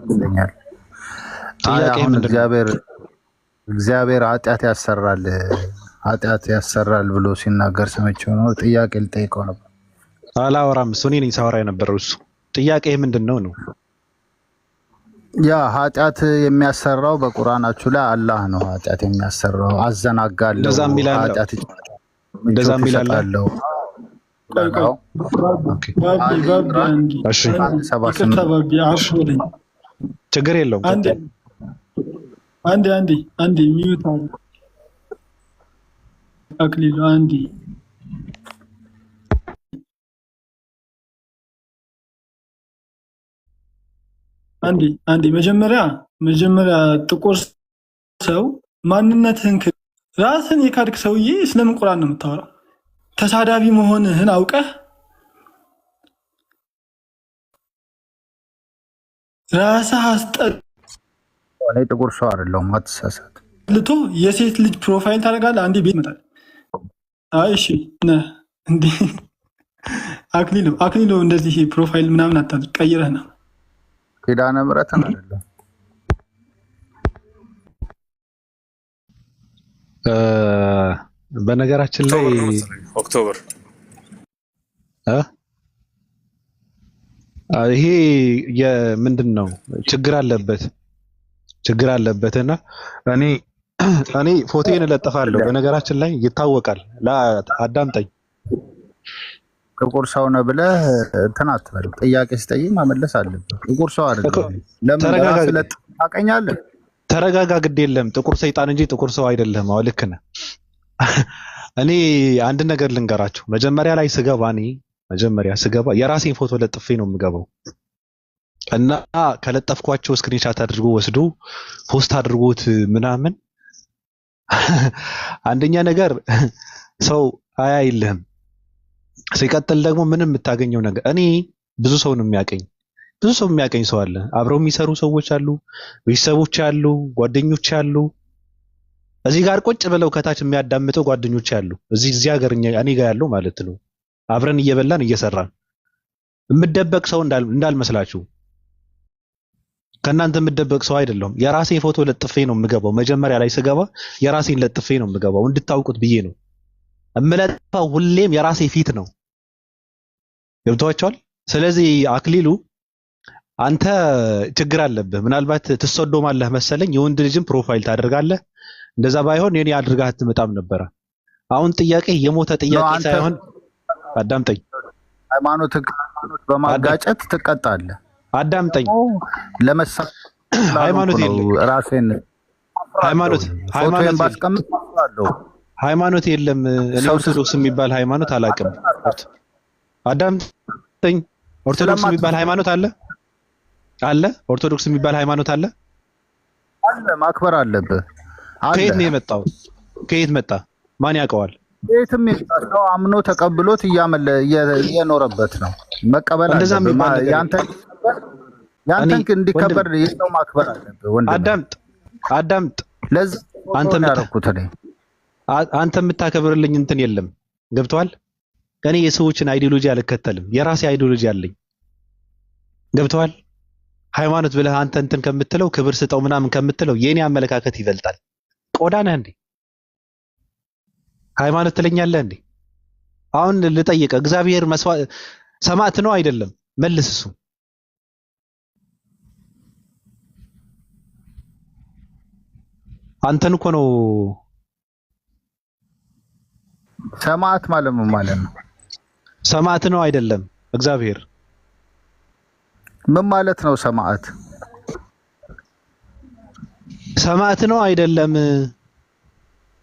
ይለኛል። አይ ጥያቄ አሁን ምንድን ነው? እግዚአብሔር ኃጢአት ያሰራል ብሎ ሲናገር ሰምቼው ነው። ጥያቄ ልጠይቀው ነበር። አላወራም። እሱ እኔ ነኝ ሳወራ የነበረው። እሱ ጥያቄ ምንድን ነው ነው? ያ ኃጢአት የሚያሰራው በቁርአናችሁ ላይ አላህ ነው። ኃጢአት የሚያሰራው አዘናጋለሁ፣ እንደዛ የሚል አለ? ኃጢአት እንደዛ ምቾት የሚል አለ? ይሰጣለሁ። ቆይ ቆይ ኦኬ ባቢ አንዴ እሺ፣ ይቅርታ ባቢ አፉ ነኝ። ችግር የለውም። አንዴ አንዴ ሚዩት አክሊሉ አንዴ አንዴ መጀመሪያ ጥቁር ሰው ማንነትህን ራስን የካድክ ሰውዬ ስለምን ቁርአን ነው የምታወራው? ተሳዳቢ መሆንህን አውቀህ ራስህ እኔ ጥቁር ሰው አይደለሁም፣ አትሳሳት። የሴት ልጅ ፕሮፋይል ታደርጋለህ። አንዴ ቤት ይመጣል። አይ እሺ ነህ እንዴ? አክሊሉ እንደዚህ ፕሮፋይል ምናምን አታድርግ፣ ቀይረህ ነው። ኪዳነ ምሕረትን አይደለም በነገራችን ላይ ኦክቶበር ይሄ የምንድን ነው ችግር አለበትና እኔ ፎቶዬን እለጥፋለሁ። በነገራችን ላይ ይታወቃል። አዳምጠኝ። ጥቁር ሰው ነህ ብለህ እንትን አትበል። ጥያቄ ስጠይቅ መመለስ አለብህ። ጥቁር ሰው አይደለም። ለምን ስለጥ ታውቀኛለህ? ተረጋጋ። ግድ የለም ጥቁር ሰይጣን እንጂ ጥቁር ሰው አይደለም። አዎ ልክ ነህ። እኔ አንድ ነገር ልንገራችሁ። መጀመሪያ ስገባ የራሴን ፎቶ ለጥፌ ነው የምገባው እና ከለጠፍኳቸው ስክሪንሻት አድርጎ ወስዶ ፖስት አድርጎት ምናምን። አንደኛ ነገር ሰው አያይልህም። ሲቀጥል ደግሞ ምንም የምታገኘው ነገር እኔ ብዙ ሰው የሚያቀኝ ሰው አለ። አብረው የሚሰሩ ሰዎች አሉ፣ ቤተሰቦች አሉ፣ ጓደኞች አሉ። እዚህ ጋር ቁጭ ብለው ከታች የሚያዳምጠው ጓደኞች አሉ። እዚህ ሀገር እኔ ጋር ያለው ማለት ነው። አብረን እየበላን እየሰራን የምደበቅ ሰው እንዳልመስላችሁ። ከእናንተ የምደበቅ ሰው አይደለሁም። የራሴን ፎቶ ለጥፌ ነው የምገባው። መጀመሪያ ላይ ስገባ የራሴን ለጥፌ ነው የምገባው፣ እንድታውቁት ብዬ ነው የምለጥፈው። ሁሌም የራሴ ፊት ነው። ገብቷቸዋል። ስለዚህ አክሊሉ አንተ ችግር አለብህ። ምናልባት ትሰዶማለህ መሰለኝ። የወንድ ልጅም ፕሮፋይል ታደርጋለህ። እንደዛ ባይሆን የኔ አድርጋህ አትመጣም ነበረ። አሁን ጥያቄ የሞተ ጥያቄ ሳይሆን አዳምጠኝ። ሃይማኖት በማጋጨት ትቀጣለህ። አዳምጠኝ። ሃይማኖት የለም። ራሴን ሃይማኖት የለም። እኔ ኦርቶዶክስ የሚባል ሃይማኖት አላውቅም። አዳምጠኝ። ኦርቶዶክስ የሚባል ሃይማኖት አለ? ኦርቶዶክስ የሚባል ሃይማኖት አለ? ማክበር አለብህ። ከየት ነው የመጣው? ከየት መጣ? ማን ያውቀዋል? የትም ሰው አምኖ ተቀብሎት እየኖረበት ነው። መቀበል አለብህ። ያንተን እንዲከበር የሰው ማክበር አለብህ። አዳምጥ። ለዚህ አንተ የምታከብርልኝ እንትን የለም። ገብቶሃል? እኔ የሰዎችን አይዲዮሎጂ አልከተልም። የራሴ አይዲዮሎጂ አለኝ። ገብቶሃል? ሃይማኖት ብለህ አንተ እንትን ከምትለው ክብር ስጠው ምናምን ከምትለው የኔ አመለካከት ይበልጣል። ቆዳ ነህ እንዴ? ሃይማኖት ትለኛለህ እንዴ? አሁን ልጠይቅ፣ እግዚአብሔር ሰማዕት ነው አይደለም? መልስ። እሱ አንተን እኮ ነው። ሰማዕት ማለት ምን ማለት ነው? ሰማዕት ነው አይደለም? እግዚአብሔር ምን ማለት ነው? ሰማዕት ነው አይደለም?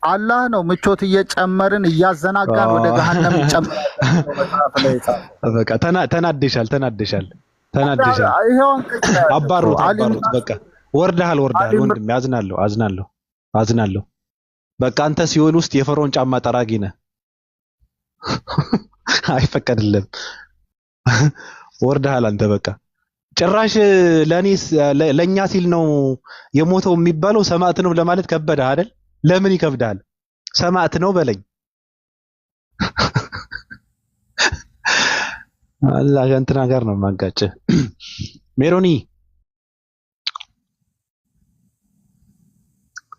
አላህ ነው። ምቾት እየጨመርን እያዘናጋን ወደ ገሃነም ጨምረን። በቃ ተናደሻል። አባሩት። በቃ ወርደሃል። ወንድም አዝናለሁ። በቃ አንተ ሲኦል ውስጥ የፈርዖን ጫማ ጠራጊ ነህ። አይፈቀድልም። ወርደሃል አንተ። በቃ ጭራሽ ለኛ ሲል ነው የሞተው የሚባለው። ሰማዕት ነው ለማለት ከበደህ አይደል? ለምን ይከብዳል? ሰማዕት ነው በለኝ። አላህ ከእንትና ጋር ነው ማጋጨ ሜሮኒ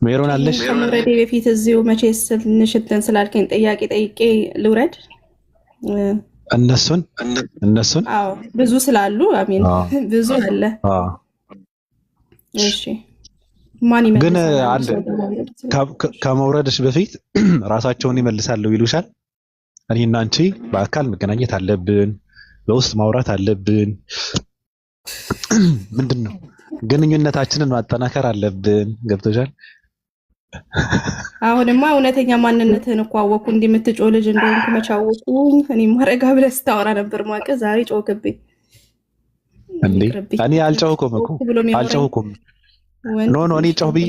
ሜሮን አለሽ? ከመውረዴ በፊት እዚሁ መቼስ ትንሽ እንትን ስላልከኝ ጥያቄ ጠይቄ ልውረድ። እነሱን አዎ ብዙ ስላሉ አሚን ብዙ አለ። እሺ ማን ይመልሳል? ግን አንድ ከመውረድሽ በፊት ራሳቸውን ይመልሳሉ ይሉሻል። እኔና አንቺ በአካል መገናኘት አለብን፣ በውስጥ ማውራት አለብን። ምንድነው ግንኙነታችንን ማጠናከር አለብን። ገብቶሻል? አሁንማ እውነተኛ ማንነትህን እኮ አወኩ። እንደምትጮህ ልጅ እንደሆንኩ መች አወኩኝ። እኔማ ረጋ ብለህ ስታወራ ነበር ማቀ ዛሬ ጮህክብኝ እንዴ? እኔ አልጮህኩም እኮ አልጮህኩም። ኖ እኔ ጮህ ብዬ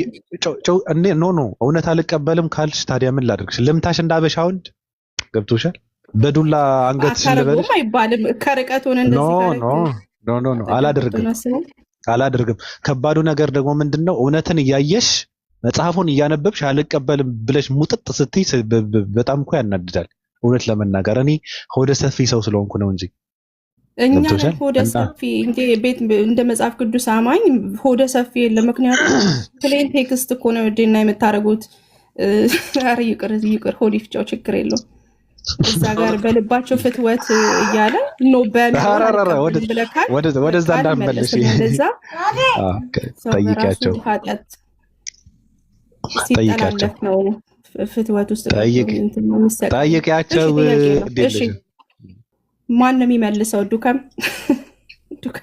ኖ እውነት አልቀበልም ካልሽ ታዲያ ምን ላድርግሽ? ልምታሽ እንዳበሻ ወንድ? ገብቶሻል? በዱላ አንገት ስለበለሽ አይባልም። ከርቀት ሆነ እንደዚህ ኖ አላደርግም። ከባዱ ነገር ደግሞ ምንድነው? እውነትን እያየሽ መጽሐፉን እያነበብሽ አልቀበልም ብለሽ ሙጥጥ ስትይ በጣም እኮ ያናድዳል። እውነት ለመናገር እኔ ሆደ ሰፊ ሰው ስለሆንኩ ነው እንጂ እኛ ሆደ ሰፊ ቤት እንደ መጽሐፍ ቅዱስ አማኝ ሆደ ሰፊ የለም። ምክንያቱም ፕሌን ቴክስት እኮ ነው ዴና የምታደርጉት። ኧረ ይቅር ሆድ ይፍጫው፣ ችግር የለውም። እዛ ጋር በልባቸው ፍትወት እያለ ኖ ወደዛ እንዳመለሽ ጠይቂያቸው ሲጠላለፍ ነው ፍትወት ውስጥ ጠይቂያቸው። ማን ነው የሚመልሰው? ዱከም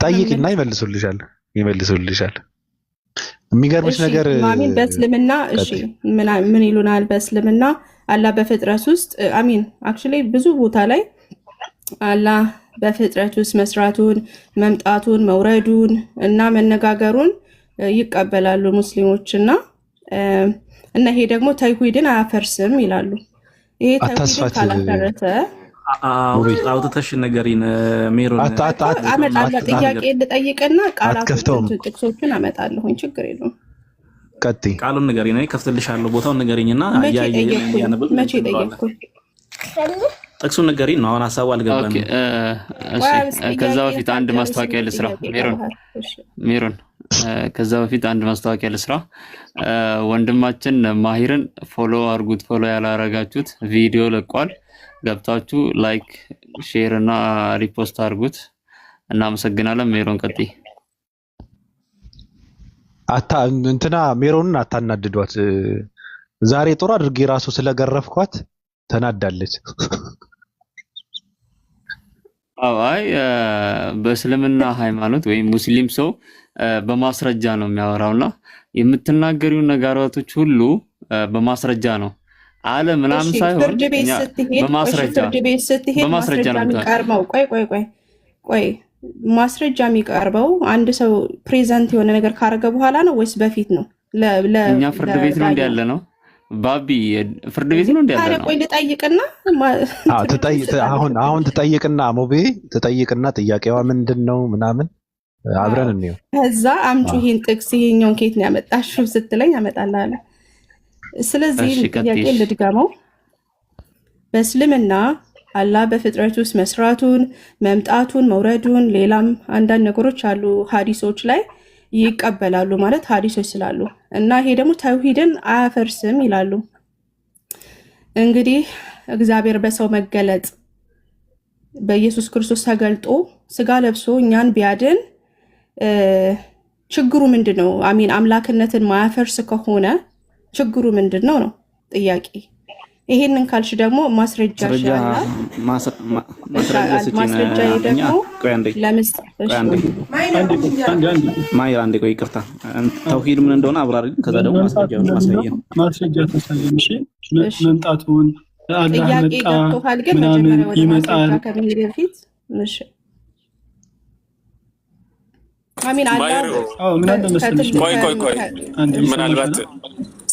ጠይቂና ይመልሱልሻል። የሚገርምሽ ነገር ማሚን በእስልምና እሺ ምን ይሉናል? በእስልምና አላህ በፍጥረት ውስጥ አሚን አክቹሊ ብዙ ቦታ ላይ አላህ በፍጥረት ውስጥ መስራቱን፣ መምጣቱን፣ መውረዱን እና መነጋገሩን ይቀበላሉ ሙስሊሞች እና ይሄ ደግሞ ተውሂድን አያፈርስም ይላሉ። ይሄ ተውሂድን ካላፈረሰ አውጥተሽ ነገሪን ሜሮን አመጣለሁ። ጥያቄ ልጠይቅና ቃላቶችን ጥቅሶችን አመጣለሁኝ። ችግር የለውም። ቀጥይ። ቃሉን ንገሪኝ፣ እኔ ከፍትልሻለሁ ቦታውን ንገሪኝና መቼ ጠየቅኩኝ? ጥቅሱን ንገሪኝ ነው። አሁን ሀሳቡ አልገባንም። ከዛ በፊት አንድ ማስታወቂያ ልስራ ሜሮን ከዛ በፊት አንድ ማስታወቂያ ልስራ። ወንድማችን ማሂርን ፎሎ አርጉት። ፎሎ ያላረጋችሁት ቪዲዮ ለቋል። ገብታችሁ ላይክ፣ ሼር እና ሪፖስት አርጉት። እናመሰግናለን። ሜሮን ቀጥይ። እንትና ሜሮንን አታናድዷት። ዛሬ ጥሩ አድርጌ ራሱ ስለገረፍኳት ተናዳለች። አይ በእስልምና ሃይማኖት ወይም ሙስሊም ሰው በማስረጃ ነው የሚያወራውና የምትናገሪው ነገራቶች ሁሉ በማስረጃ ነው አለ ምናምን ሳይሆን በማስረጃ ነው የሚቀርበው። ቆይ ማስረጃ የሚቀርበው አንድ ሰው ፕሬዘንት የሆነ ነገር ካረገ በኋላ ነው ወይስ በፊት ነው? እኛ ፍርድ ቤት ነው እንዲያለ ነው ባቢ፣ ፍርድ ቤት ነው እንዲያለ ነው። ቆይ ልጠይቅና አሁን ትጠይቅና ሞቤ ትጠይቅና ጥያቄዋ ምንድነው ምናምን አብረን እንየው። ከዛ አምጪ ይሄን ጥቅስ ይሄኛውን ከየት ነው ያመጣሽው ስትለኝ አመጣልሃለሁ። ስለዚህ ጥያቄ ልድገመው። በእስልምና አላህ በፍጥረት ውስጥ መስራቱን፣ መምጣቱን፣ መውረዱን ሌላም አንዳንድ ነገሮች አሉ ሀዲሶች ላይ ይቀበላሉ ማለት ሀዲሶች ስላሉ እና ይሄ ደግሞ ተውሂድን አያፈርስም ይላሉ። እንግዲህ እግዚአብሔር በሰው መገለጥ በኢየሱስ ክርስቶስ ተገልጦ ስጋ ለብሶ እኛን ቢያድን ችግሩ ምንድን ነው? አሚን አምላክነትን ማያፈርስ ከሆነ ችግሩ ምንድን ነው ጥያቄ። ይሄንን ካልሽ ደግሞ ማስረጃ ይሻላል። ማስረጃ ደግሞ ማይራ አንዴ ቆይ ይቅርታ፣ ተውሂድ ምን እንደሆነ አብራሪ። ከዛ ደግሞ ማስረጃ ተሳየን። እሺ መምጣቱን አላህ ጥያቄ ገብቶሃል? ግን መጀመሪያ ወደ ማስረጃ ከመሄድ በፊት እሺ አሚን ቆይ ምናልባት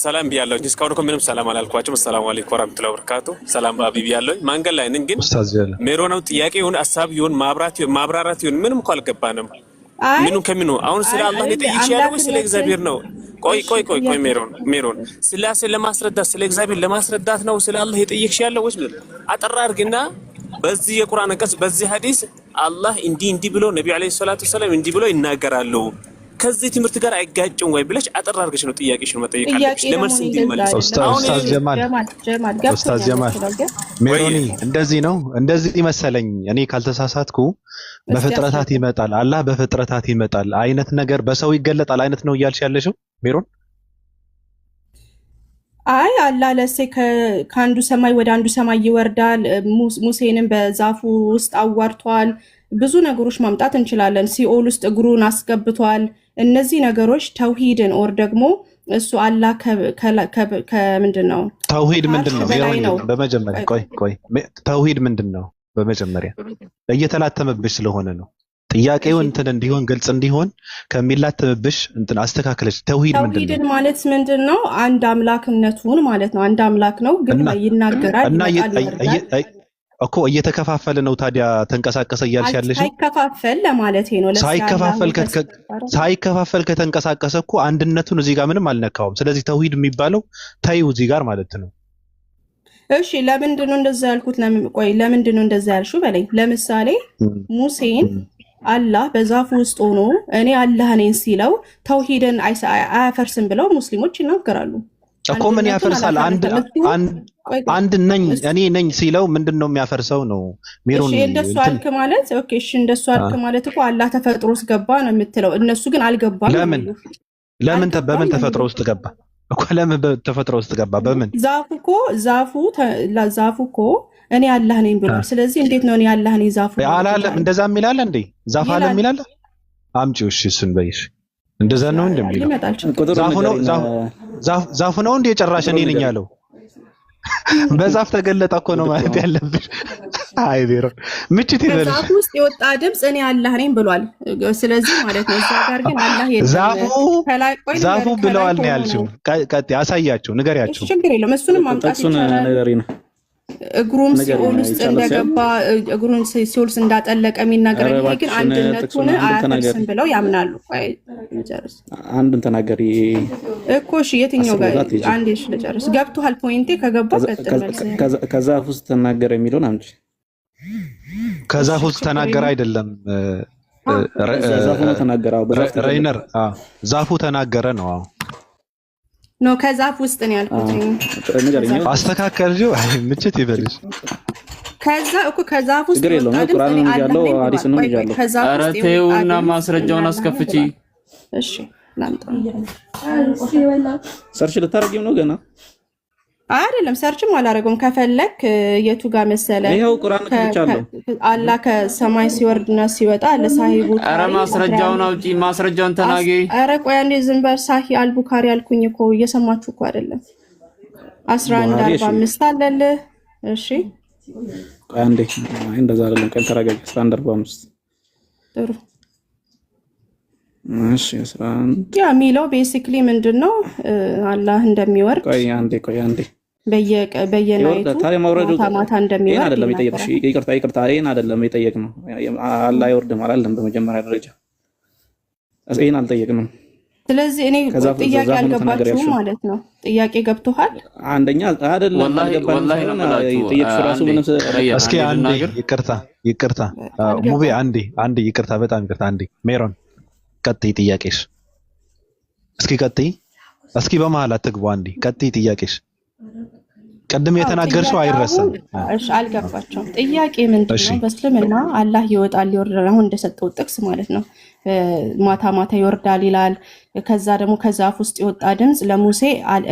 ሰላም ብያለሁ። እስካሁን እኮ ምንም ሰላም አላልኳቸውም። አሰላሙ አለይኩም ወራህመቱላሂ ወበረካቱ። ሰላም ባቢ ብያለሁ። መንገድ ላይ ነኝ። ግን ሜሮናው ጥያቄ ይሁን ሀሳብ ይሁን ማብራራት ይሁን ምንም እኮ አልገባንም። ምኑ ከምኑ አሁን ስለ አላህ ነው ጠይቄ ያለው ወይ ስለ እግዚአብሔር ነው? ቆይ ሜሮን ስላሴ ለማስረዳት ስለ እግዚአብሔር ለማስረዳት ነው ስለ አላህ የጠየቅሽ ያለው ወይስ አጠራ አድርግና በዚህ የቁርአን አንቀጽ በዚህ ሐዲስ አላህ እንዲህ ብሎ ነብዩ አለይሂ ሰላቱ ሰላም እንዲህ ብሎ ይናገራሉ ከዚህ ትምህርት ጋር አይጋጭም ወይ ብለሽ አጠር አድርገሽ ነው ጥያቄሽን መጠየቅ አለብሽ ለመልስ እንዲመለስ። ኡስታዝ ጀማል ሜሮኒ እንደዚህ መሰለኝ እኔ ካልተሳሳትኩ በፍጥረታት ይመጣል አላህ በፍጥረታት ይመጣል አይነት ነገር በሰው ይገለጣል አይነት ነው እያልሽ ያለሽው ሜሮን? አይ አላህ ለሴ ከአንዱ ሰማይ ወደ አንዱ ሰማይ ይወርዳል። ሙሴንም በዛፉ ውስጥ አዋርቷል። ብዙ ነገሮች ማምጣት እንችላለን። ሲኦል ውስጥ እግሩን አስገብቷል። እነዚህ ነገሮች ተውሂድን ኦር ደግሞ እሱ አላህ ከምንድን ነው ተውሂድ ምንድን ነው? በመጀመሪያ ቆይ ተውሂድ ምንድን ነው? በመጀመሪያ እየተላተመብሽ ስለሆነ ነው ጥያቄው እንትን እንዲሆን ግልጽ እንዲሆን ከሚላተምብሽ እንትን አስተካክለሽ ተውሂድ ምንድን ነው? ተውሂድን ማለት ምንድን ነው? አንድ አምላክነቱን ማለት ነው። አንድ አምላክ ነው ግን ይናገራል እና እኮ እየተከፋፈለ ነው። ታዲያ ተንቀሳቀሰ እያልሽ ያለሽ ሳይከፋፈል ለማለት ነው። ሳይከፋፈል ከተንቀሳቀሰ እኮ አንድነቱን እዚህ ጋር ምንም አልነካውም። ስለዚህ ተውሂድ የሚባለው ታዩ እዚህ ጋር ማለት ነው። እሺ ለምንድን ነው እንደዛ ያልኩት? ለምንድን ነው እንደዛ ያልሽው በለኝ። ለምሳሌ ሙሴን አላህ በዛፉ ውስጥ ሆኖ እኔ አላህ ነኝ ሲለው ተውሂድን አያፈርስም ብለው ሙስሊሞች ይናገራሉ እኮ። ምን ያፈርሳል? አንድ ነኝ እኔ ነኝ ሲለው ምንድነው የሚያፈርሰው ነው? ሜሮን እንደሱ አልክ ማለት ኦኬ። እሺ እንደሱ አልክ ማለት እኮ አላህ ተፈጥሮ ውስጥ ገባ ነው የምትለው። እነሱ ግን አልገባም። ለምን በምን ተፈጥሮ ውስጥ ገባ እኮ? ለምን ተፈጥሮ ውስጥ ገባ? በምን ዛፉ እኮ እኔ አላህ ነኝ ብሏል። ስለዚህ እንዴት ነው እኔ አላህ ነኝ ዛፉ አላለም? እንደዛ የሚላል እንዴ? ዛፍ አለ የሚላል አምጪው። እሺ እሱን በይሽ። እንደዛ ነው እንደሚለው ዛፉ ነው እንዴ? ጨራሽ እኔ ነኝ ያለው በዛፍ ተገለጠ እኮ ነው ማለት ያለብሽ። አይ ቢሮ ምችት ይበልሽ። ዛፉ ውስጥ የወጣ ድምጽ እኔ አላህ ነኝ ብሏል። ስለዚህ ማለት ነው እዛ ጋር ግን አላህ የለም። ዛፉ ብለዋል ነው ያልሽው። ቀጥ ያሳያቸው ንገሪያቸው። ችግር የለም እሱንም ማምጣት ይቻላል። እግሩም ሲኦል ውስጥ እንደገባ እግሩን ሲኦል ውስጥ እንዳጠለቀ የሚናገረው ይሄ ግን አንድነቱን አያፈርስም ብለው ያምናሉ። አንዱን ተናገሪ እኮ እሺ፣ የትኛው ጋር አንዴ እሺ ልጨርስ። ገብቶሃል? ፖይንቴ ከገባ ከዛፍ ውስጥ ተናገረ የሚለውን አምጪ። ከዛፍ ውስጥ ተናገረ አይደለም ዛፉ ተናገረ። ሬይነር ዛፉ ተናገረ ነው። ነው ከዛፍ ውስጥ ነው ያልኩት። አስተካከልጂው። አይ ምችት ይበልሽ። ከዛ እኮ ከዛፍ ውስጥ ነው ቁርአን ያለው ሐዲስ ነው ያለው። ኧረ ተይውና ማስረጃውን አስከፍቺ። እሺ ላምጣ። ሰርች ልታረጊው ነው ገና? አይደለም ሰርችም አላረገውም። ከፈለክ የቱ ጋር መሰለ ይሄው ቁርአን ከቻለው አላህ ከሰማይ ሲወርድና ሲወጣ ለሳሂቡ ኧረ ማስረጃውን አውጪ፣ ማስረጃውን ተናገሪ። ኧረ ቆይ አንዴ ዝም በል። ሳሂ አልቡካሪ አልኩኝ እኮ እየሰማችሁ እኮ አይደለም። 1145 አለለ። እሺ ቆይ አንዴ እንደዛ አይደለም። ቆይ ተረጋጊ። 1145 ጥሩ። እሺ 11 ያ ሚለው ቤሲክሊ ምንድነው አላህ እንደሚወርድ። ቆይ አንዴ በየናይቱ ማታ እንደሚወርድ አይደለም የጠየቅሽ። ይቅርታ ይሄን አይደለም የጠየቅነው። አላህ አይወርድም አላለም በመጀመሪያ ደረጃ። ይሄን አልጠየቅንም። ስለዚህ እኔ ጥያቄ አልገባችሁም ማለት ነው። ጥያቄ ገብቶሃል? አንደኛ አይደለም ወላሂ የጠየቅሽው ራሱ ምንም። እስኪ አንዴ ይቅርታ ሙቤ አንዴ ይቅርታ፣ በጣም ይቅርታ። አንዴ ሜሮን ቀጥይ ጥያቄሽ። እስኪ ቀጥይ። እስኪ በመሃል አትግቡ። አንዴ ቀጥይ ጥያቄሽ። ቀድም የተናገርሽው አይረሳም። እሺ አልገባቸውም። ጥያቄ ምንድነው? በእስልምና አላህ ይወጣል ይወርዳል፣ አሁን እንደሰጠው ጥቅስ ማለት ነው። ማታ ማታ ይወርዳል ይላል። ከዛ ደግሞ ከዛፍ ውስጥ የወጣ ድምጽ ለሙሴ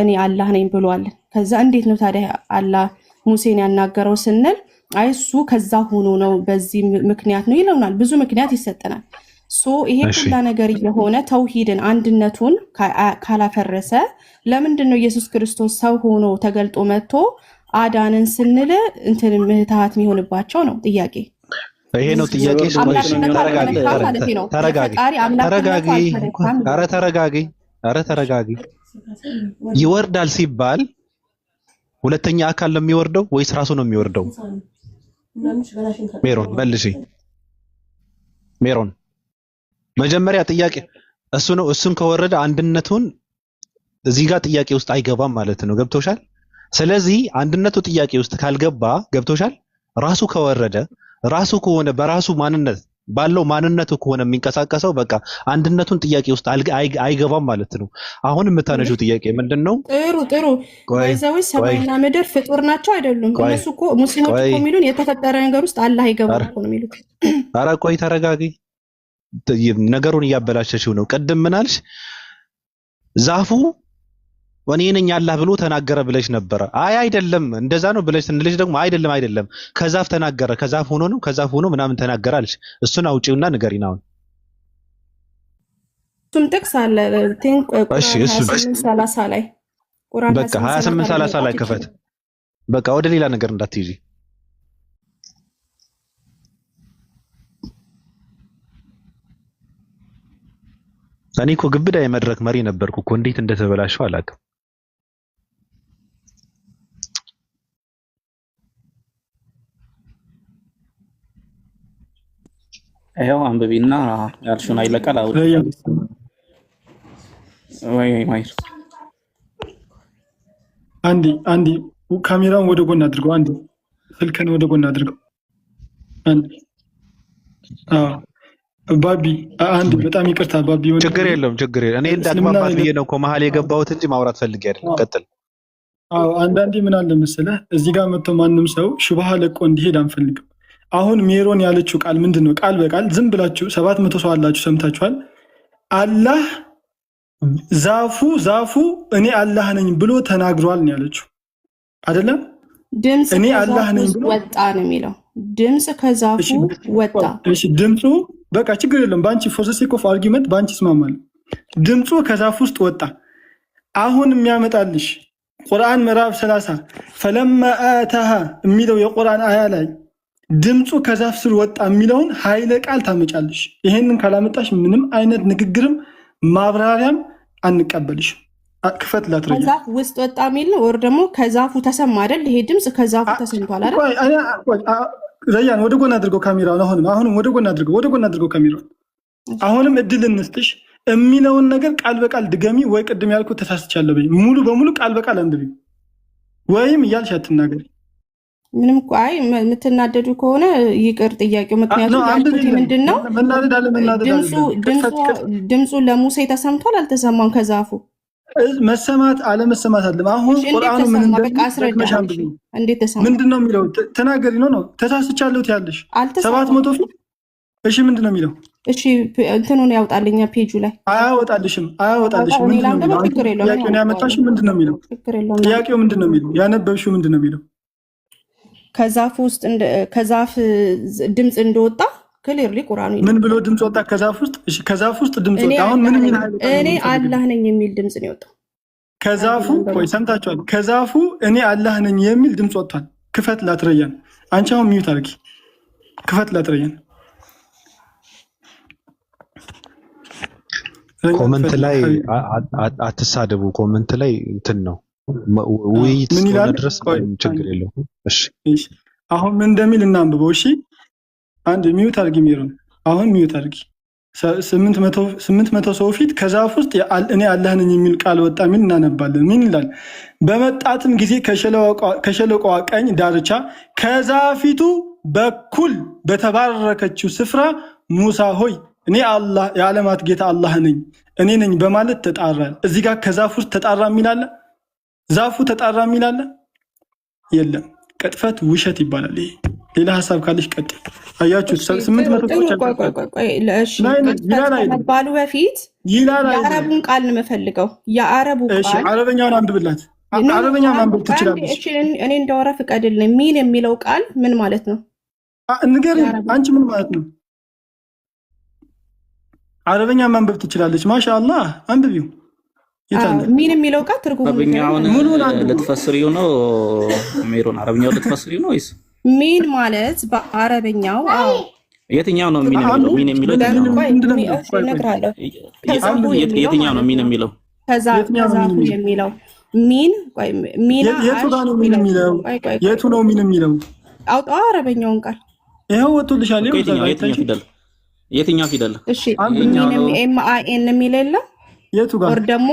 እኔ አላህ ነኝ ብሏል። ከዛ እንዴት ነው ታዲያ አላህ ሙሴን ያናገረው ስንል አይ እሱ ከዛ ሆኖ ነው በዚህ ምክንያት ነው ይለውናል። ብዙ ምክንያት ይሰጠናል። ይሄ ሁላ ነገር የሆነ ተውሂድን አንድነቱን ካላፈረሰ ለምንድን ነው ኢየሱስ ክርስቶስ ሰው ሆኖ ተገልጦ መጥቶ አዳንን ስንል እንትን ምህታት የሚሆንባቸው ነው? ጥያቄ ይሄ ነው ጥያቄ። ተረጋጊ። ይወርዳል ሲባል ሁለተኛ አካል ነው የሚወርደው ወይስ ራሱ ነው የሚወርደው? ሜሮን መልሺ። ሜሮን መጀመሪያ ጥያቄ እሱ ነው። እሱን ከወረደ አንድነቱን እዚህ ጋር ጥያቄ ውስጥ አይገባም ማለት ነው። ገብቶሻል? ስለዚህ አንድነቱ ጥያቄ ውስጥ ካልገባ ገብቶሻል? ራሱ ከወረደ ራሱ ከሆነ በራሱ ማንነት ባለው ማንነቱ ከሆነ የሚንቀሳቀሰው በቃ አንድነቱን ጥያቄ ውስጥ አይገባም ማለት ነው። አሁን የምታነሺው ጥያቄ ምንድነው? ጥሩ ወይዘው ሰማይና ምድር ፍጡር ናቸው አይደሉም? እነሱ እኮ ሙስሊሞች እኮ የሚሉን የተፈጠረ ነገር ውስጥ አላህ አይገባም እኮ ነው የሚሉት። ኧረ ቆይ ተረጋጊ። ነገሩን እያበላሸሽው ነው። ቅድም ምን አልሽ? ዛፉ እኔ ነኝ አላህ ብሎ ተናገረ ብለሽ ነበረ። አይደለም እንደዛ ነው ብለሽ ስንልሽ ደግሞ አይደለም ከዛፍ ተናገረ፣ ከዛፍ ሆኖ ምናምን ተናገረ አልሽ። እሱን አውጪውና ንገሪን አሁን። እሱም ጥቅስ አለ እሺ፣ እሱ 28:30 ላይ ቁርአን በቃ 28:30 ላይ ከፈት። በቃ ወደ ሌላ ነገር እንዳትይጂ። እኔ እኮ ግብዳ የመድረክ መሪ ነበርኩ እኮ እንዴት እንደተበላሸው አላውቅም። ይኸው አንብቢና ያልሽውን አይለቃል አውጥ ወይ ማይር አንዲ ካሜራውን ወደ ጎን አድርገው። አንዲ ስልክን ወደ ጎን አድርገው። አንዲ ባቢ አንድ በጣም ይቅርታ ባቢ። ችግር የለም። እኔ እንዳግባባት ብዬ ነው እኮ መሀል የገባሁት እንጂ ማውራት ፈልጌ አይደለም። ቀጥል። አንዳንዴ ምን አለ መሰለህ እዚህ ጋር መጥቶ ማንም ሰው ሽባህ ለቆ እንዲሄድ አንፈልግም። አሁን ሜሮን ያለችው ቃል ምንድን ነው? ቃል በቃል ዝም ብላችሁ 700 ሰው አላችሁ ሰምታችኋል። አላህ ዛፉ እኔ አላህ ነኝ ብሎ ተናግሯል ነው ያለችው አይደለም? ድምጽ እኔ አላህ ነኝ ብሎ ወጣ ነው የሚለው። ድምጽ ከዛፉ ወጣ። እሺ ድምጹ በቃ ችግር የለም። ባንቺ ፎር ዘ ሴክ ኦፍ አርጊመንት ባንቺ ይስማማል። ድምጹ ከዛፍ ውስጥ ወጣ። አሁን የሚያመጣልሽ ቁርአን ምዕራፍ 30 ፈለማ አታሃ የሚለው የቁርአን አያ ላይ ድምጹ ከዛፍ ስር ወጣ የሚለውን ኃይለ ቃል ታመጫለሽ። ይሄንን ካላመጣሽ ምንም አይነት ንግግርም ማብራሪያም አንቀበልሽ። ክፈት ላትረጂ ከዛፍ ውስጥ ወጣ የሚል ነው ወር ደግሞ ከዛፉ ተሰማ አይደል? ይሄ ድምጽ ከዛፉ ተሰምቷል አይደል? ዘያን ወደ ጎን አድርገው ካሜራውን። አሁንም ወደ ጎን አድርገው ካሜራውን። አሁንም እድል እንስጥሽ። የሚለውን ነገር ቃል በቃል ድገሚ፣ ወይ ቅድም ያልኩ ተሳስቻለሁ በይ። ሙሉ በሙሉ ቃል በቃል አንብቢ፣ ወይም እያልሽ አትናገሪ። ምንም አይ የምትናደዱ ከሆነ ይቅር ጥያቄው። ምክንያቱም ያልኩት ምንድነው ድምፁ ለሙሴ ተሰምቷል አልተሰማም? ከዛፉ መሰማት አለመሰማት አለም። አሁን ቁርአኑ ምን እንዴት ተሰማ? ምንድነው የሚለው? ተናገሪ ነው ተሳስቻለሁ ያለሽ 700 ፊት። እሺ ምንድነው የሚለው? እሺ እንትኑን ያውጣልኛ ፔጁ ላይ አያወጣልሽም። ምንድነው ጥያቄውን ያመጣሽው? ምንድነው የሚለው? ጥያቄው ምንድነው የሚለው? ያነበብሽው ምንድነው የሚለው? ከዛፍ ውስጥ ከዛፍ ድምጽ እንደወጣ ክሊርሊ ቁርአኑ ምን ብሎ ድምጽ ወጣ? ከዛፍ ውስጥ እሺ፣ ከዛፍ ውስጥ ድምጽ ወጣ። አሁን ምን እኔ አላህ ነኝ የሚል ድምጽ ነው የወጣው ከዛፉ። ቆይ ሰምታችኋል? ከዛፉ እኔ አላህ ነኝ የሚል ድምጽ ወጥቷል። ክፈት ላትረያን። አንቺ አሁን ሚዩት አድርጊ። ክፈት ላትረያን። ኮመንት ላይ አትሳደቡ። ኮመንት ላይ እንትን ነው ውይይት እስከሆነ ድረስ ችግር የለውም። እሺ አሁን ምን እንደሚል እናንብበው። እሺ አንድ ሚዩት አድርጊ ሜሮን። አሁን ሚዩት አድርጊ። 800 ሰው ፊት ከዛፍ ውስጥ እኔ አላህ ነኝ የሚል ቃል ወጣ የሚል እናነባለን። ምን ይላል? በመጣትም ጊዜ ከሸለቆዋ ቀኝ ዳርቻ ከዛፊቱ በኩል በተባረከችው ስፍራ ሙሳ ሆይ እኔ አላህ የዓለማት ጌታ አላህ ነኝ እኔ ነኝ በማለት ተጣራ። እዚህ ጋር ከዛፍ ውስጥ ተጣራ የሚል አለ? ዛፉ ተጣራ የሚል አለ? የለም። ቅጥፈት ውሸት ይባላል። ይሄ ሌላ ሀሳብ ካለሽ ቀጥ አያችሁ። 800 ባሉ በፊት የአረቡን ቃል ነው የምፈልገው። የአረቡ ቃል አረበኛውን አንብብላት። አረበኛ ማንበብ ትችላለች። እኔ እንዳወራ ፍቀድልኝ። ሚን የሚለው ቃል ምን ማለት ነው? ንገሪኝ አንቺ ምን ማለት ነው? አረበኛ ማንበብ ትችላለች። ማሻአላህ አንብቢው። ሚን የሚለው ቃል ትርጉሙ ልትፈስሪው ነው ሜሮን? አረበኛው ልትፈስሪው ነው ወይስ ሚን ማለት በአረበኛው? የትኛው ነው ሚን የሚለው? ሚን የሚለው የትኛው ነው ሚን የሚለው? ከዛፉ የሚለው ሚን ሚና የቱ ጋር ነው ሚን የሚለው? የቱ ነው ሚን የሚለው? አውጣው አረበኛውን ቃል ይሄው ወጥቶልሻል። የትኛው ፊደል? እሺ ሚን ኤም-አይ-ኤን የሚል የለም? የቱ ጋር? ወር ደግሞ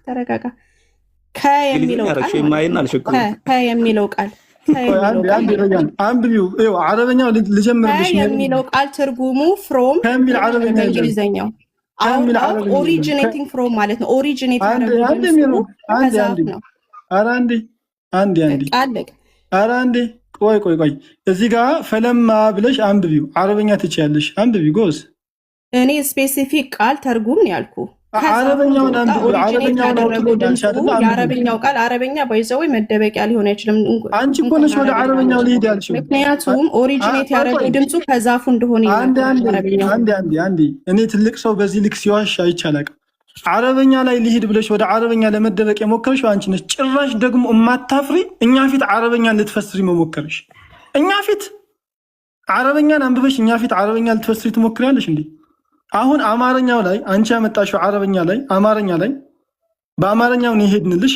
ተረጋጋ። ከ የሚለው ቃል አንብቢው። አረበኛው ልጀምርልሽ የሚለው ቃል ትርጉሙ ፍሮም ከሚል አረበኛ በእንግሊዝኛው ኦሪጂኔቲንግ ፍሮም ማለት ነው። ኦሪጂኔት ከዛፍ ነው። አንዴ ቆይ እዚህ ጋር ፈለማ ብለሽ አንብቢው። አረበኛ ትችያለሽ፣ አንብቢ ጎስ። እኔ ስፔሲፊክ ቃል ተርጉም ነው ያልኩ። አረበኛውን የአረበኛው ቃል አረበኛ ባይዘው መደበቂያ ሊሆን አይችልም። አንቺ እኮ ነሽ ወደ አረበኛው ሊሄድ ያልሽው። ምክንያቱም ኦሪጂኔት ያደረገው ድምፁ ከዛፉ እንደሆነ አንዴ እኔ ትልቅ ሰው በዚህ ልክ ሲዋሽ አይቻላል። አረበኛ ላይ ሊሄድ ብለሽ ወደ አረበኛ ለመደበቅ የሞከርሽው አንቺ ነሽ። ጭራሽ ደግሞ እማታፍሪ እኛ ፊት አረበኛን ልትፈስሪ መሞከርሽ። እኛ ፊት አረበኛን አንብበሽ እኛ ፊት አረበኛ ልትፈስሪ ትሞክሪያለሽ እንዴ? አሁን አማርኛው ላይ አንቺ ያመጣሽው አረበኛ ላይ አማርኛ ላይ በአማርኛው ነው ይሄድንልሽ።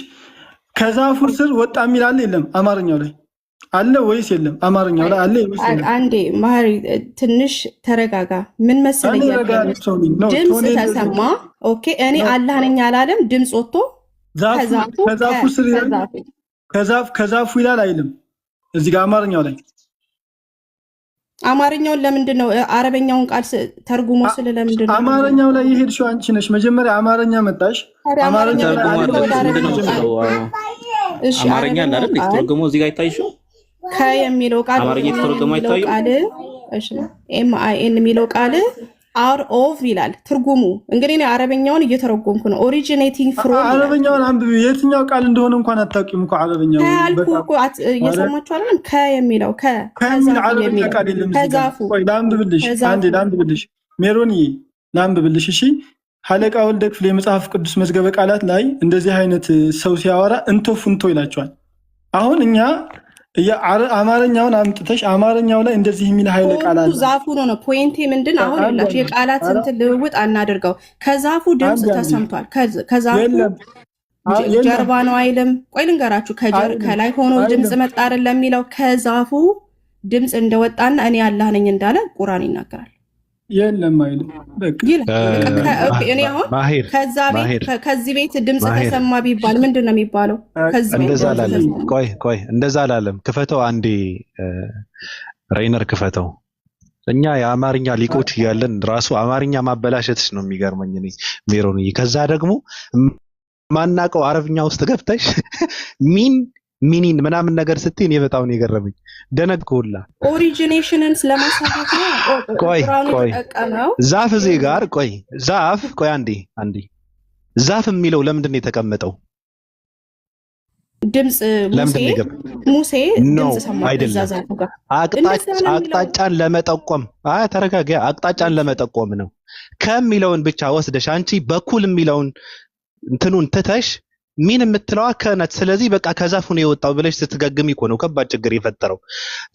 ከዛፉ ስር ወጣ የሚል አለ የለም? አማርኛው ላይ አለ ወይስ የለም? አማርኛው ላይ አለ ወይስ የለም? አንዴ ማሪ ትንሽ ተረጋጋ። ምን መሰለኝ ድምፅ ተሰማ። ኦኬ እኔ አላህ ነኝ አላለም። ድምፅ ወጥቶ ከዛፉ ስር ከዛፉ ይላል አይልም? እዚህ ጋር አማርኛው ላይ አማርኛውን ለምንድን ነው አረበኛውን ቃል ተርጉሞ ስለ ለምንድን ነው አማርኛው ላይ የሄድሽው? አንቺ ነሽ መጀመሪያ አማርኛ መጣሽ። አማርኛ አለ አይደል? ተርጉሞ እዚህ ጋር አይታይሽም? ከየሚለው ቃል አማርኛ ተርጉሞ አይታይም? እሺ ኤምአይኤን የሚለው ቃል አር ኦፍ ይላል ትርጉሙ። እንግዲህ እኔ አረበኛውን እየተረጎምኩ ነው። ኦሪጂኔቲንግ ፍሮም አረበኛውን አንብቢ። የትኛው ቃል እንደሆነ እንኳን አታውቂም እኮ አረበኛው። እየሰማችሁ አይደል? ከየሚለው ከሚል አረበኛ ቃል የለም። ቆይ ላንብብልሽ ሜሮኒ ላንብብልሽ። እሺ ሀለቃ ወልደ ክፍሌ የመጽሐፍ ቅዱስ መዝገበ ቃላት ላይ እንደዚህ አይነት ሰው ሲያወራ እንቶ ፉንቶ ይላቸዋል። አሁን እኛ አማርኛውን አምጥተሽ አማርኛው ላይ እንደዚህ የሚል ኃይለ ቃል አለ። ዛፉ ነው ፖይንቴ ምንድን አሁን ያላችሁ የቃላት እንትን ልውውጥ አናድርገው። ከዛፉ ድምፅ ተሰምቷል። ከዛፉ ጀርባ ነው አይልም? ቆይ ልንገራችሁ። ከላይ ሆኖ ድምፅ መጣ አይደለም የሚለው ከዛፉ ድምፅ እንደወጣና እኔ አላህ ነኝ እንዳለ ቁርአን ይናገራል። የለም አይልም? እኔ አሁን ከዚህ ቤት ድምፅ ተሰማ ቢባል ምንድን ነው የሚባለው? ቆይ እንደዛ አላለም። ክፈተው አንዴ ሬይነር ክፈተው። እኛ የአማርኛ ሊቆች እያለን ራሱ አማርኛ ማበላሸትሽ ነው የሚገርመኝ እኔ ሜሮንዬ። ከዛ ደግሞ ማናቀው አረብኛ ውስጥ ገብተሽ ሚኒን ምናምን ነገር ስትይ እኔ በጣም ነው የገረመኝ። ደነግኩላ። ኦሪጂኔሽንን ስለማሳየት ነው። ቆይ ዛፍ እዚህ ጋር ዛፍ አንዴ ዛፍ የሚለው ለምንድን ነው የተቀመጠው? ድምፅ ሙሴ ድምፅ ሰማ። አቅጣጫን ለመጠቆም ተረጋጋ። አቅጣጫን ለመጠቆም ነው። ከሚለውን ብቻ ወስደሽ አንቺ በኩል የሚለውን እንትኑን ትተሽ ሚን የምትለዋ ከነት። ስለዚህ በቃ ከዛፉ ነው የወጣው ብለሽ ስትገግሚ እኮ ነው ከባድ ችግር የፈጠረው።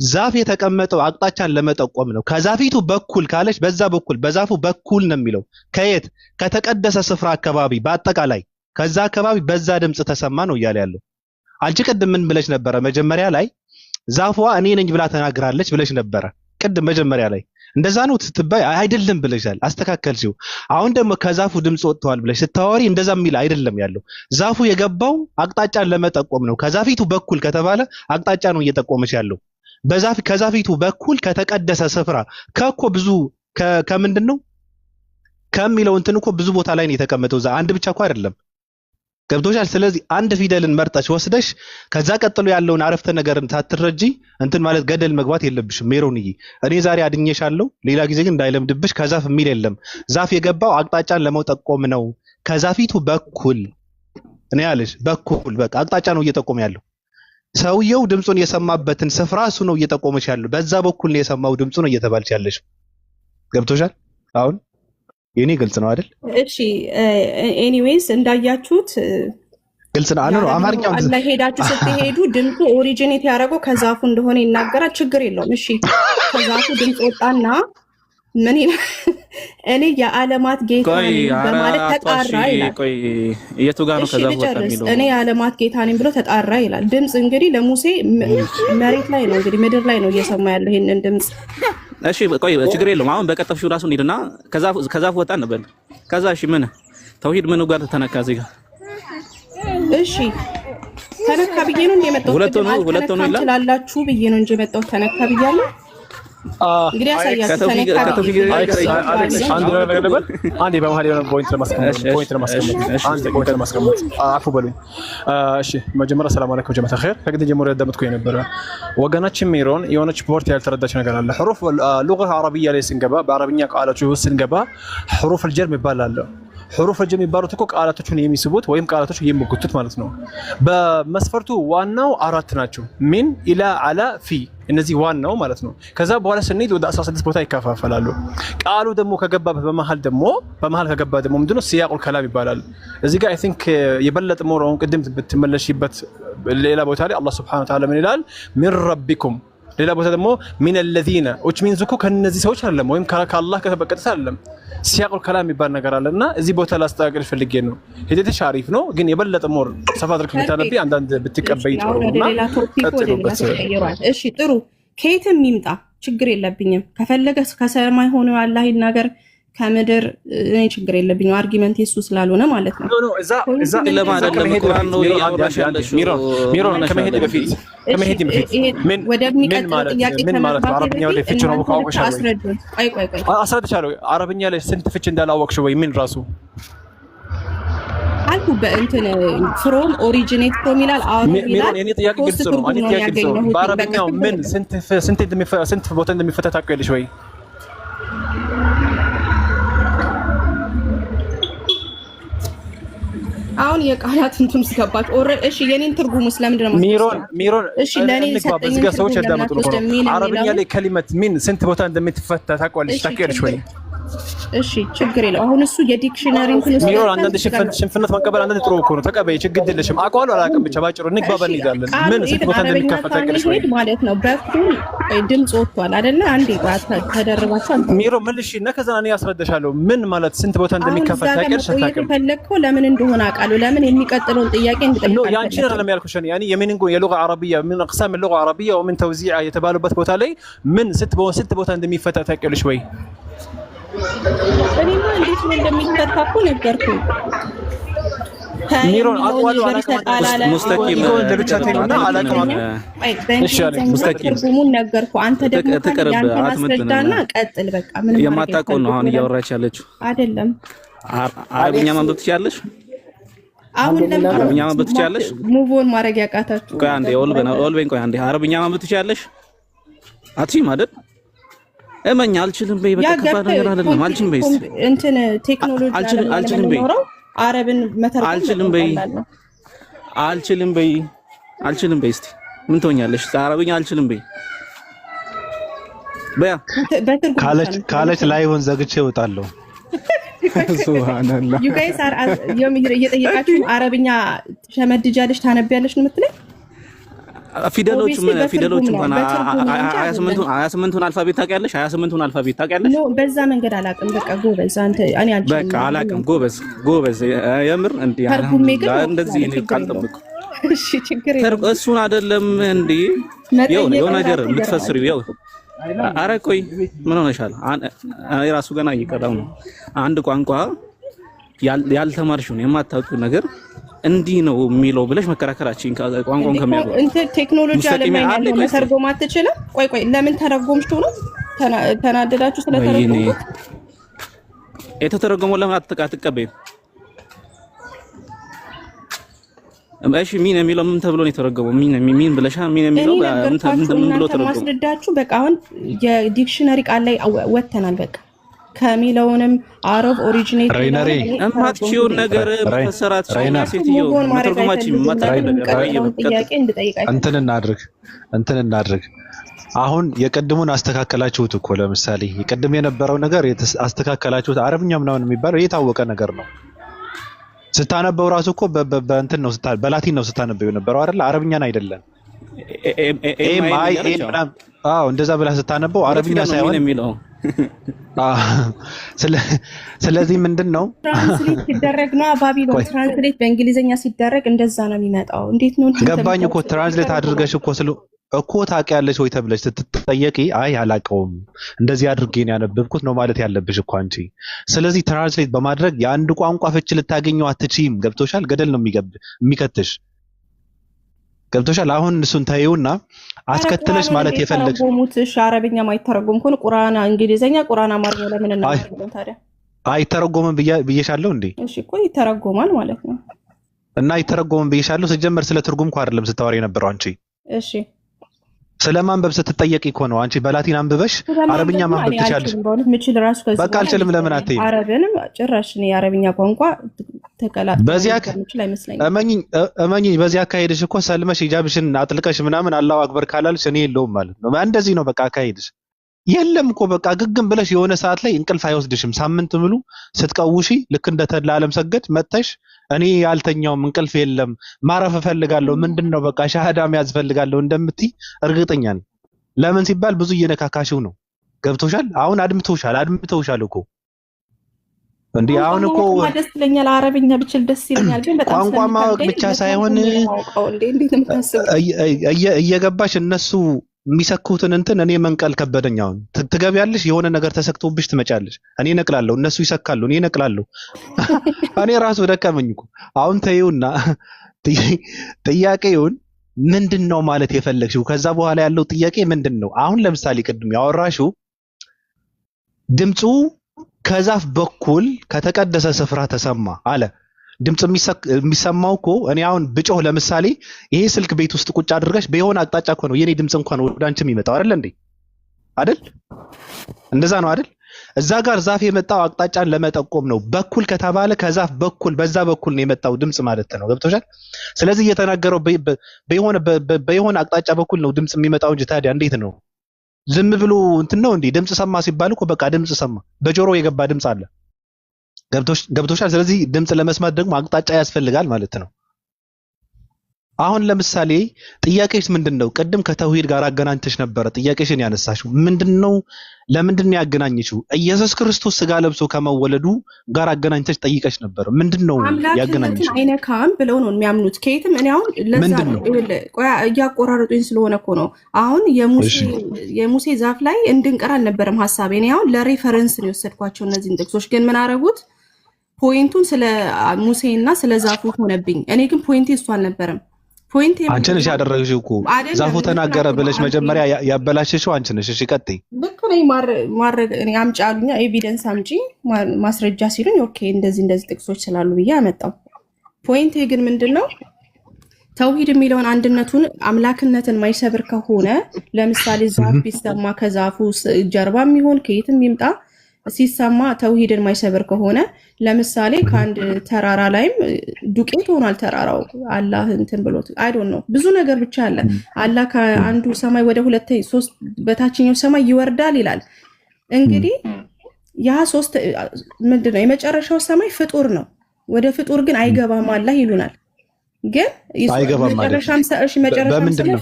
ዛፍ የተቀመጠው አቅጣጫን ለመጠቆም ነው። ከዛፊቱ በኩል ካለሽ በዛ በኩል በዛፉ በኩል ነው የሚለው። ከየት? ከተቀደሰ ስፍራ አካባቢ፣ በአጠቃላይ ከዛ አካባቢ በዛ ድምፅ ተሰማ ነው እያለ ያለው። አንቺ ቅድም ምን ብለሽ ነበረ? መጀመሪያ ላይ ዛፏ እኔ ነኝ ብላ ተናግራለች ብለሽ ነበረ ቅድም መጀመሪያ ላይ። እንደዛ ነው ስትባይ አይደለም ብለሻል፣ አስተካከልሽው። አሁን ደግሞ ከዛፉ ድምፅ ወጥቷል ብለሽ ስታወሪ እንደዛ የሚል አይደለም ያለው። ዛፉ የገባው አቅጣጫን ለመጠቆም ነው። ከዛፊቱ በኩል ከተባለ አቅጣጫ ነው እየጠቆመች ያለው። ከዛፊቱ በኩል ከተቀደሰ ስፍራ ከኮ ብዙ ከምንድን ነው ከሚለው እንትን እኮ ብዙ ቦታ ላይ ነው የተቀመጠው። አንድ ብቻ እኮ አይደለም። ገብቶሻል? ስለዚህ አንድ ፊደልን መርጠሽ ወስደሽ ከዛ ቀጥሎ ያለውን አረፍተ ነገርን ሳትረጂ እንትን ማለት ገደል መግባት የለብሽም ሜሮንዬ። እኔ ዛሬ አድኜሻለሁ፣ ሌላ ጊዜ ግን እንዳይለምድብሽ። ከዛፍ የሚል የለም። ዛፍ የገባው አቅጣጫን ለመጠቆም ነው። ከዛፊቱ በኩል እኔ ያለሽ በኩል በቃ አቅጣጫ ነው እየጠቆመ ያለው። ሰውየው ድምፁን የሰማበትን ስፍራ እሱ ነው እየጠቆመች ያለው። በዛ በኩል ነው የሰማው ድምፁ ነው እየተባልሽ ያለሽ። ገብቶሻል? አሁን የኔ ግልጽ ነው አይደል? እሺ ኤኒዌይስ እንዳያችሁት ግልጽ ነው። አማርኛው አላ ሄዳችሁ ስትሄዱ ድምፁ ኦሪጂኔት ያደረገው ከዛፉ እንደሆነ ይናገራል። ችግር የለውም። እሺ ከዛፉ ድምፅ ወጣና ምን ይላል? እኔ የዓለማት ጌታ ነኝ በማለት ተጣራ ይላል። ቆይ የቱ ጋር ነው ከዛፉ ወጣ የሚለው? እኔ የዓለማት ጌታ ነኝ ብሎ ተጣራ ይላል። ድምፅ እንግዲህ ለሙሴ መሬት ላይ ነው እንግዲህ ምድር ላይ ነው እየሰማ ያለው ይሄንን ድምፅ። እሺ ቆይ ችግር የለውም። አሁን በቀጠፍሽው ራሱ እንሂድና ከዛፉ ወጣ እንበል። ከዛ እሺ ምን ተውሂድ ምኑ ጋር ተነካ እዚህ ጋር? እሺ ተነካ ብዬ ነው የመጣሁት። ሁለት ሆኖ ይላል ትችላላችሁ ብዬ ነው እንጂ የመጣሁት ተነካ ብያለሁ። እንግዲህ ያሳያችሁ ተነካ አንድ ነገር ነበር። አንዴ በመሀል የሆነ ፖይንት ለማስቀመጥ አፉ በሉኝ። እሺ መጀመሪያ ሰላም አለይኩም ጀማዓ ኸይር። ከግድ ጀምሮ ያዳመጥኩኝ ነበር። ወገናችን ሜሮን የሆነች ፖርት ያልተረዳች ነገር አለ። حروف اللغة العربية ላይ ስንገባ በአረብኛ ቃላቶች ውስጥ ስንገባ حروف الجر ይባላል። حروف الجر የሚባሉት እኮ ቃላቶችን የሚስቡት ወይም ቃላቶች የሚጎቱት ማለት ነው። በመስፈርቱ ዋናው አራት ናቸው። ሚን ኢላ አላ ፊ እነዚህ ዋናው ማለት ነው። ከዛ በኋላ ስንሄድ ወደ 16 ቦታ ይከፋፈላሉ። ቃሉ ደግሞ ከገባበት በመሃል ከገባ ደግሞ ምንድነው ሲያቁል ከላም ይባላል። እዚህ ጋር አይ ቲንክ የበለጠ ሞራውን ቅድም ብትመለሽበት ሌላ ቦታ ላይ አላህ Subhanahu Wa Ta'ala ምን ይላል? ሚን ረቢኩም ሌላ ቦታ ደግሞ ሚን الذين which means እኮ ከነዚህ ሰዎች አይደለም ወይም ከአላህ ከተበቀጠ አይደለም። ሲያቁል ከላም ይባል ነገር አለና እዚህ ቦታ ላስተካክል ፈልጌ ነው። ሂደትሽ አሪፍ ነው ግን የበለጠ ሞር ሰፋ አድርገሽ ብታነቢ አንዳንድ ብትቀበይ ጥሩ ነውና ቀጥሉበት። እሺ ጥሩ ከየትም ይምጣ ችግር የለብኝም። ከፈለገ ከሰማይ ሆኖ አላህ ይናገር ከምድር እኔ ችግር የለብኝም። አርጊመንት እሱ ስላልሆነ ማለት ነው። ኖ እዛ ለማደለም ቁርአን ነው ያወራሽ ያለሽ ሚሮን ከመሄድ በፊት ምን ወደሚቀጥለው ጥያቄ ማለት በአረብኛው ላይ ፍቺ ነው ካወቅሽ አስረድቻለሁ። አረብኛ ላይ ስንት ፍቺ እንዳላወቅሽ ወይ ምን ራሱ አልኩ በእንትን ፍሮም ኦሪጂኔት ፍሮም ይላል። ሚሮን የኔ ጥያቄ ግልጽ ነው። አንዴ ጥያቄ ግልጽ ነው። በአረብኛው ምን ስንት ቦታ እንደሚፈታ ታውቂያለሽ ወይ? አሁን የቃላት እንትን ውስጥ ገባች ኦሬዲ። እሺ የኔን ትርጉሙ ስለምንድን ነው ሚሮን እሺ ለኔ ሰጠኝ ሰዎች ያዳምጡ ነው። አረብኛ ላይ ከሊመት ሚን ስንት ቦታ እንደምትፈታ ታውቂያለሽ ወይ? እሺ ችግር የለው። አሁን እሱ የዲክሽነሪ እንትን ውስጥ ሚሮን አንዳንድ ሽንፍነት መቀበል አንዳንድ ጥሩ እኮ ነው። ተቀበይ ችግር የለሽም። አውቀዋለሁ አላውቅም ብቻ ባጭሩ እንግባባ እንይዛለን። ምን ስንት ቦታ እንደሚከፈት ታውቂያለሽ ወይ ማለት ነው። በኩል ድምጽ ወጥቷል አይደለ? አንዴ ተደረባችሁ ሚሮን መልሽ እና ከዛ እኔ ያስረዳሻለሁ። ምን ማለት ስንት ቦታ እንደሚከፈት ታውቂያለሽ አታውቂም? ፈለግከው ለምን እንደሆነ አውቃለሁ። ለምን የሚቀጥለውን ጥያቄ እንድጠይቅ ነው ያንቺ አይደለም ያልኩሽ። ያኔ የምን የሉጋ አረብያ ምን አቅሳም የሉጋ አረብያ ወምን ተውዚዓ የተባሉበት ቦታ ላይ ምን ስንት ቦታ እንደሚፈታ ታውቂያለሽ ወይ? እኔማ እንዴት ነው እንደሚፈታ እኮ ነገርኩኝ። ሚሮን አቋሉ ሙስተቂም ለብቻ ተይና አላቀም እሺ አለ ሙስተቂም ትርጉሙን ነገርኩ። አንተ ደግሞ ያንተ ማስረዳና ቀጥል። በቃ ምን የማታውቀው ነው አሁን እያወራች ያለችው አይደለም። አረብኛ ማንበብ ትችያለሽ? አሁን ለምን አረብኛ ማንበብ ትችያለሽ? ሙቭ ኦን ማድረግ ያቃታችሁ? ቆይ አንዴ ኦልበን ቆይ አንዴ አረብኛ ማንበብ ትችያለሽ? አትችይም አይደል? እመኛ አልችልም በይ። በቃ ከባድ ነገር አይደለም። አልችልም በይ። እንትን ቴክኖሎጂ አልችልም በይ። አረብን መተርጎም አልችልም በይ። አልችልም በይ። እስቲ ምን ትሆኛለሽ? አረብኛ አልችልም በይ። በያ ካለች ላይሆን ዘግቼ እወጣለሁ። ሱብሃንአላህ you guys are እየጠየቃችሁ አረብኛ ሸመድጃለሽ ታነቢያለሽ ነው የምትለኝ? ፊደሎቹ እንኳን 28ቱን አልፋቤት ታውቂያለሽ? 28ቱን አልፋቤት ታውቂያለሽ? ኖ በዛ መንገድ አላውቅም። በቃ ጎበዝ አንተ እኔ አልችልም። በቃ አላውቅም። ጎበዝ የምር እንዴ እንደዚህ እኔ ካልጠብኩ እሺ ችግር የለም። እሱን አይደለም እንዴ የሆነ ነገር የምትፈስሪው ይኸው። ኧረ ቆይ ምን ሆነሻል? እኔ ራሱ ገና እየቀዳው ነው። አንድ ቋንቋ ያልተማርሽውን የማታውቂው ነገር እንዲህ ነው የሚለው ብለሽ መከራከራችን ቋንቋውን ከሚያውቁ ቴክኖሎጂ አለማኝ ያለው መተርጎም አትችልም። ቆይ ለምን ተረጎምሽ ነው? ተናደዳችሁ ስለተረጎሙ? የተተረጎመው ለምን አትቀበይም? እሺ ሚን የሚለው ምን ተብሎ ነው የተረጎመው? ሚን ብለሻል። ሚን የሚለው ምን ብሎ ተረጎመው? ማስረዳችሁ በቃ አሁን የዲክሽነሪ ቃል ላይ ወተናል። በቃ ከሚለውንም አረብ ኦሪጂኔት ራይነሪ እማትቺውን ነገር መፈሰራት ሴትዮ ተርጉማችን እንትን እናድርግ። አሁን የቀድሙን አስተካከላችሁት እኮ ለምሳሌ የቀድም የነበረው ነገር አስተካከላችሁት። አረብኛ ምናምን የሚባለው የታወቀ ነገር ነው። ስታነበው ራሱ እኮ በእንትን ነው በላቲን ነው ስታነበው የነበረው አይደል? አረብኛን አይደለም። እንደዛ ብላ ስታነበው አረብኛ ሳይሆን የሚለው ስለዚህ ምንድነው ትራንስሌት ሲደረግ ነው ባቢሎን ትራንስሌት በእንግሊዘኛ ሲደረግ እንደዛ ነው የሚመጣው። እንዴት ነው ገባኝ እኮ ትራንስሌት አድርገሽ እኮ ታውቂያለሽ ወይ ተብለሽ ስትጠየቂ አይ አላውቀውም እንደዚህ አድርጌ ነው ያነበብኩት ነው ማለት ያለብሽ እኮ አንቺ። ስለዚህ ትራንስሌት በማድረግ የአንድ ቋንቋ ፍቺ ልታገኘው አትችይም። ገብቶሻል? ገደል ነው የሚከትሽ። ገብቶሻል? አሁን እሱን ታዩና አስከትለሽ ማለት የፈለግሽ ተረጎሙትሽ አረብኛ ማይተረጎም ከሆነ ቁርአን እንግሊዘኛ ቁርአን አማርኛ ለምን እናደርጋለን ታዲያ? አይተረጎምም ብዬሻለሁ እንዴ? እሺ እኮ ይተረጎማል ማለት ነው። እና አይተረጎምም ብዬሻለሁ። ሲጀመር ስለ ትርጉም እኮ አይደለም ስታወሪ የነበረው አንቺ። እሺ ስለማንበብ ስትጠየቂ እኮ ነው። አንቺ በላቲን አንብበሽ አረብኛ ማንበብ ትችያለሽ። በቃ አልችልም ለምን አትይም? አረብንም ጭራሽ ነው የአረብኛ ቋንቋ ተቀላጥ እመኚኝ በዚህ አካሄድሽ እኮ ሰልመሽ ሂጃብሽን አጥልቀሽ ምናምን አላሁ አክበር ካላልሽ እኔ የለውም ማለት ነው። እንደዚህ ነው በቃ አካሄድሽ። የለም እኮ በቃ ግግም ብለሽ የሆነ ሰዓት ላይ እንቅልፍ አይወስድሽም። ሳምንት ሙሉ ስትቀውሺ ልክ እንደ ተድላ ዓለም ሰገድ መጥተሽ እኔ ያልተኛውም እንቅልፍ የለም ማረፍ እፈልጋለሁ ምንድነው በቃ ሻሃዳ መያዝ እፈልጋለሁ እንደምትይ እርግጠኛ ነኝ። ለምን ሲባል ብዙ እየነካካሽው ነው። ገብቶሻል? አሁን አድምተውሻል እኮ እንዴ። አሁን እኮ ደስ ይለኛል አረብኛ ብችል ደስ ይለኛል፣ ግን በጣም ቋንቋ ማወቅ ብቻ ሳይሆን እየገባሽ እነሱ የሚሰኩትን እንትን እኔ መንቀል ከበደኝ። አሁን ትገቢያለሽ የሆነ ነገር ተሰክቶብሽ ትመጫለሽ። እኔ ነቅላለሁ፣ እነሱ ይሰካሉ፣ እኔ ነቅላለሁ። እኔ ራሱ ደከመኝ እኮ። አሁን ተይውና ጥያቄውን ምንድነው ማለት የፈለግሽው? ከዛ በኋላ ያለው ጥያቄ ምንድነው? አሁን ለምሳሌ ቅድም ያወራሽው ድምፁ ከዛፍ በኩል ከተቀደሰ ስፍራ ተሰማ አለ። ድምጽ የሚሰማው እኮ እኔ አሁን ብጮህ ለምሳሌ ይሄ ስልክ ቤት ውስጥ ቁጭ አድርገሽ በየሆነ አቅጣጫ እኮ ነው የኔ ድምጽ እንኳን ወደ አንቺ የሚመጣው አይደል እንዴ? አይደል? እንደዛ ነው አይደል? እዛ ጋር ዛፍ የመጣው አቅጣጫን ለመጠቆም ነው። በኩል ከተባለ ከዛፍ በኩል በዛ በኩል ነው የመጣው ድምጽ ማለት ነው። ገብቶሻል? ስለዚህ እየተናገረው በየሆነ አቅጣጫ በኩል ነው ድምጽ የሚመጣው እንጂ ታዲያ እንዴት ነው? ዝም ብሎ እንትን ነው እንዴ? ድምጽ ሰማ ሲባል እኮ በቃ ድምጽ ሰማ፣ በጆሮ የገባ ድምጽ አለ። ገብቶሻል? ስለዚህ ድምጽ ለመስማት ደግሞ አቅጣጫ ያስፈልጋል ማለት ነው። አሁን ለምሳሌ ጥያቄሽ ምንድነው? ቅድም ከተውሂድ ጋር አገናኝተሽ ነበረ ጥያቄሽን ያነሳሽው ምንድነው? ለምንድነው ያገናኘሽው? ኢየሱስ ክርስቶስ ስጋ ለብሶ ከመወለዱ ጋር አገናኝተሽ ጠይቀሽ ነበር። ምንድነው ያገናኘሽው? አይነካም ብለው ነው የሚያምኑት። ከየትም እኔ አሁን ለዛ እያቆራረጡኝ ስለሆነ እኮ ነው። አሁን የሙሴ ዛፍ ላይ እንድንቀር አልነበረም ሐሳቤ። እኔ አሁን ለሬፈረንስ ነው የወሰድኳቸው እነዚህን ጥቅሶች። ግን ምን አደረጉት? ፖይንቱን ስለ ሙሴና ስለ ዛፉ ሆነብኝ። እኔ ግን ፖይንቴ እሱ አልነበረም። አንቺ ነሽ ያደረግሽው እኮ ዛፉ ተናገረ ብለሽ መጀመሪያ ያበላሽሽው አንቺ ነሽ። እሺ ቀጥይ። ልክ ነኝ። ማረግ እኔ አምጪ አሉኝ፣ ኤቪደንስ አምጪ ማስረጃ ሲሉኝ ኦኬ እንደዚህ ጥቅሶች ስላሉ ብዬ አመጣው። ፖይንቴ ግን ምንድነው? ተውሂድ የሚለውን አንድነቱን አምላክነትን ማይሰብር ከሆነ ለምሳሌ ዛፍ ቢሰማ ከዛፉ ጀርባ የሚሆን ከየትም ይምጣ ሲሰማ ተውሂድን ማይሰብር ከሆነ ለምሳሌ ከአንድ ተራራ ላይም ዱቄት ሆኗል ተራራው አላህ እንትን ብሎት አይ ዶንት ኖ ብዙ ነገር ብቻ አለ። አላህ ከአንዱ ሰማይ ወደ ሁለት ሶስት በታችኛው ሰማይ ይወርዳል ይላል። እንግዲህ ያ ሶስት ምንድነው? የመጨረሻው ሰማይ ፍጡር ነው። ወደ ፍጡር ግን አይገባም አላህ ይሉናል። ግን መጨረሻም ሰማይ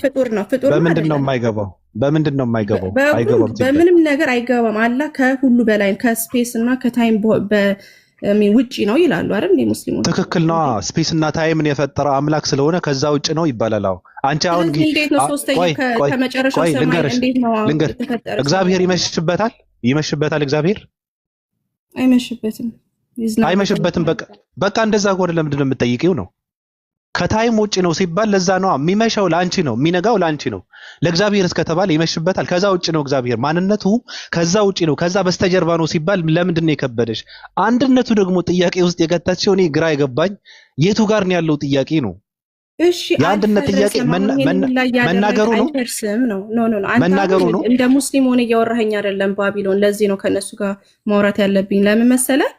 ፍጡር ነው። ፍጡር በምንድነው የማይገባው? በምንድነው የማይገባው? አይገባም። በምንም ነገር አይገባም። አላህ ከሁሉ በላይ ከስፔስ እና ከታይም ውጪ ነው ይላሉ አይደል ሙስሊሞች። ትክክል ነው። ስፔስ እና ታይምን የፈጠረ አምላክ ስለሆነ ከዛ ውጪ ነው ይባላል። አንቺ አሁን እንዴት ነው ሶስተኛው ከመጨረሻው ሰማይ እንዴት ነው የተፈጠረው? እግዚአብሔር ይመሽበታል። እግዚአብሔር አይመሽበትም። በቃ እንደዛ ከሆነ ለምንድን ነው የምትጠይቂው ነው? ከታይም ውጪ ነው ሲባል ለዛ ነው የሚመሻው ላንቺ ነው፣ የሚነጋው ላንቺ ነው። ለእግዚአብሔር እስከተባለ ይመሽበታል። ከዛ ውጪ ነው እግዚአብሔር ማንነቱ ከዛ ውጪ ነው፣ ከዛ በስተጀርባ ነው ሲባል ለምንድን ነው የከበደሽ? አንድነቱ ደግሞ ጥያቄ ውስጥ የከተትሽው እኔ ግራ የገባኝ የቱ ጋር ነው ያለው ጥያቄ ነው። እሺ የአንድነት ጥያቄ መናገሩ ነው መናገሩ ነው። እንደ ሙስሊም ሆነ እያወራኸኝ አይደለም ባቢሎን። ለዚህ ነው ከነሱ ጋር ማውራት ያለብኝ። ለምን መሰለህ?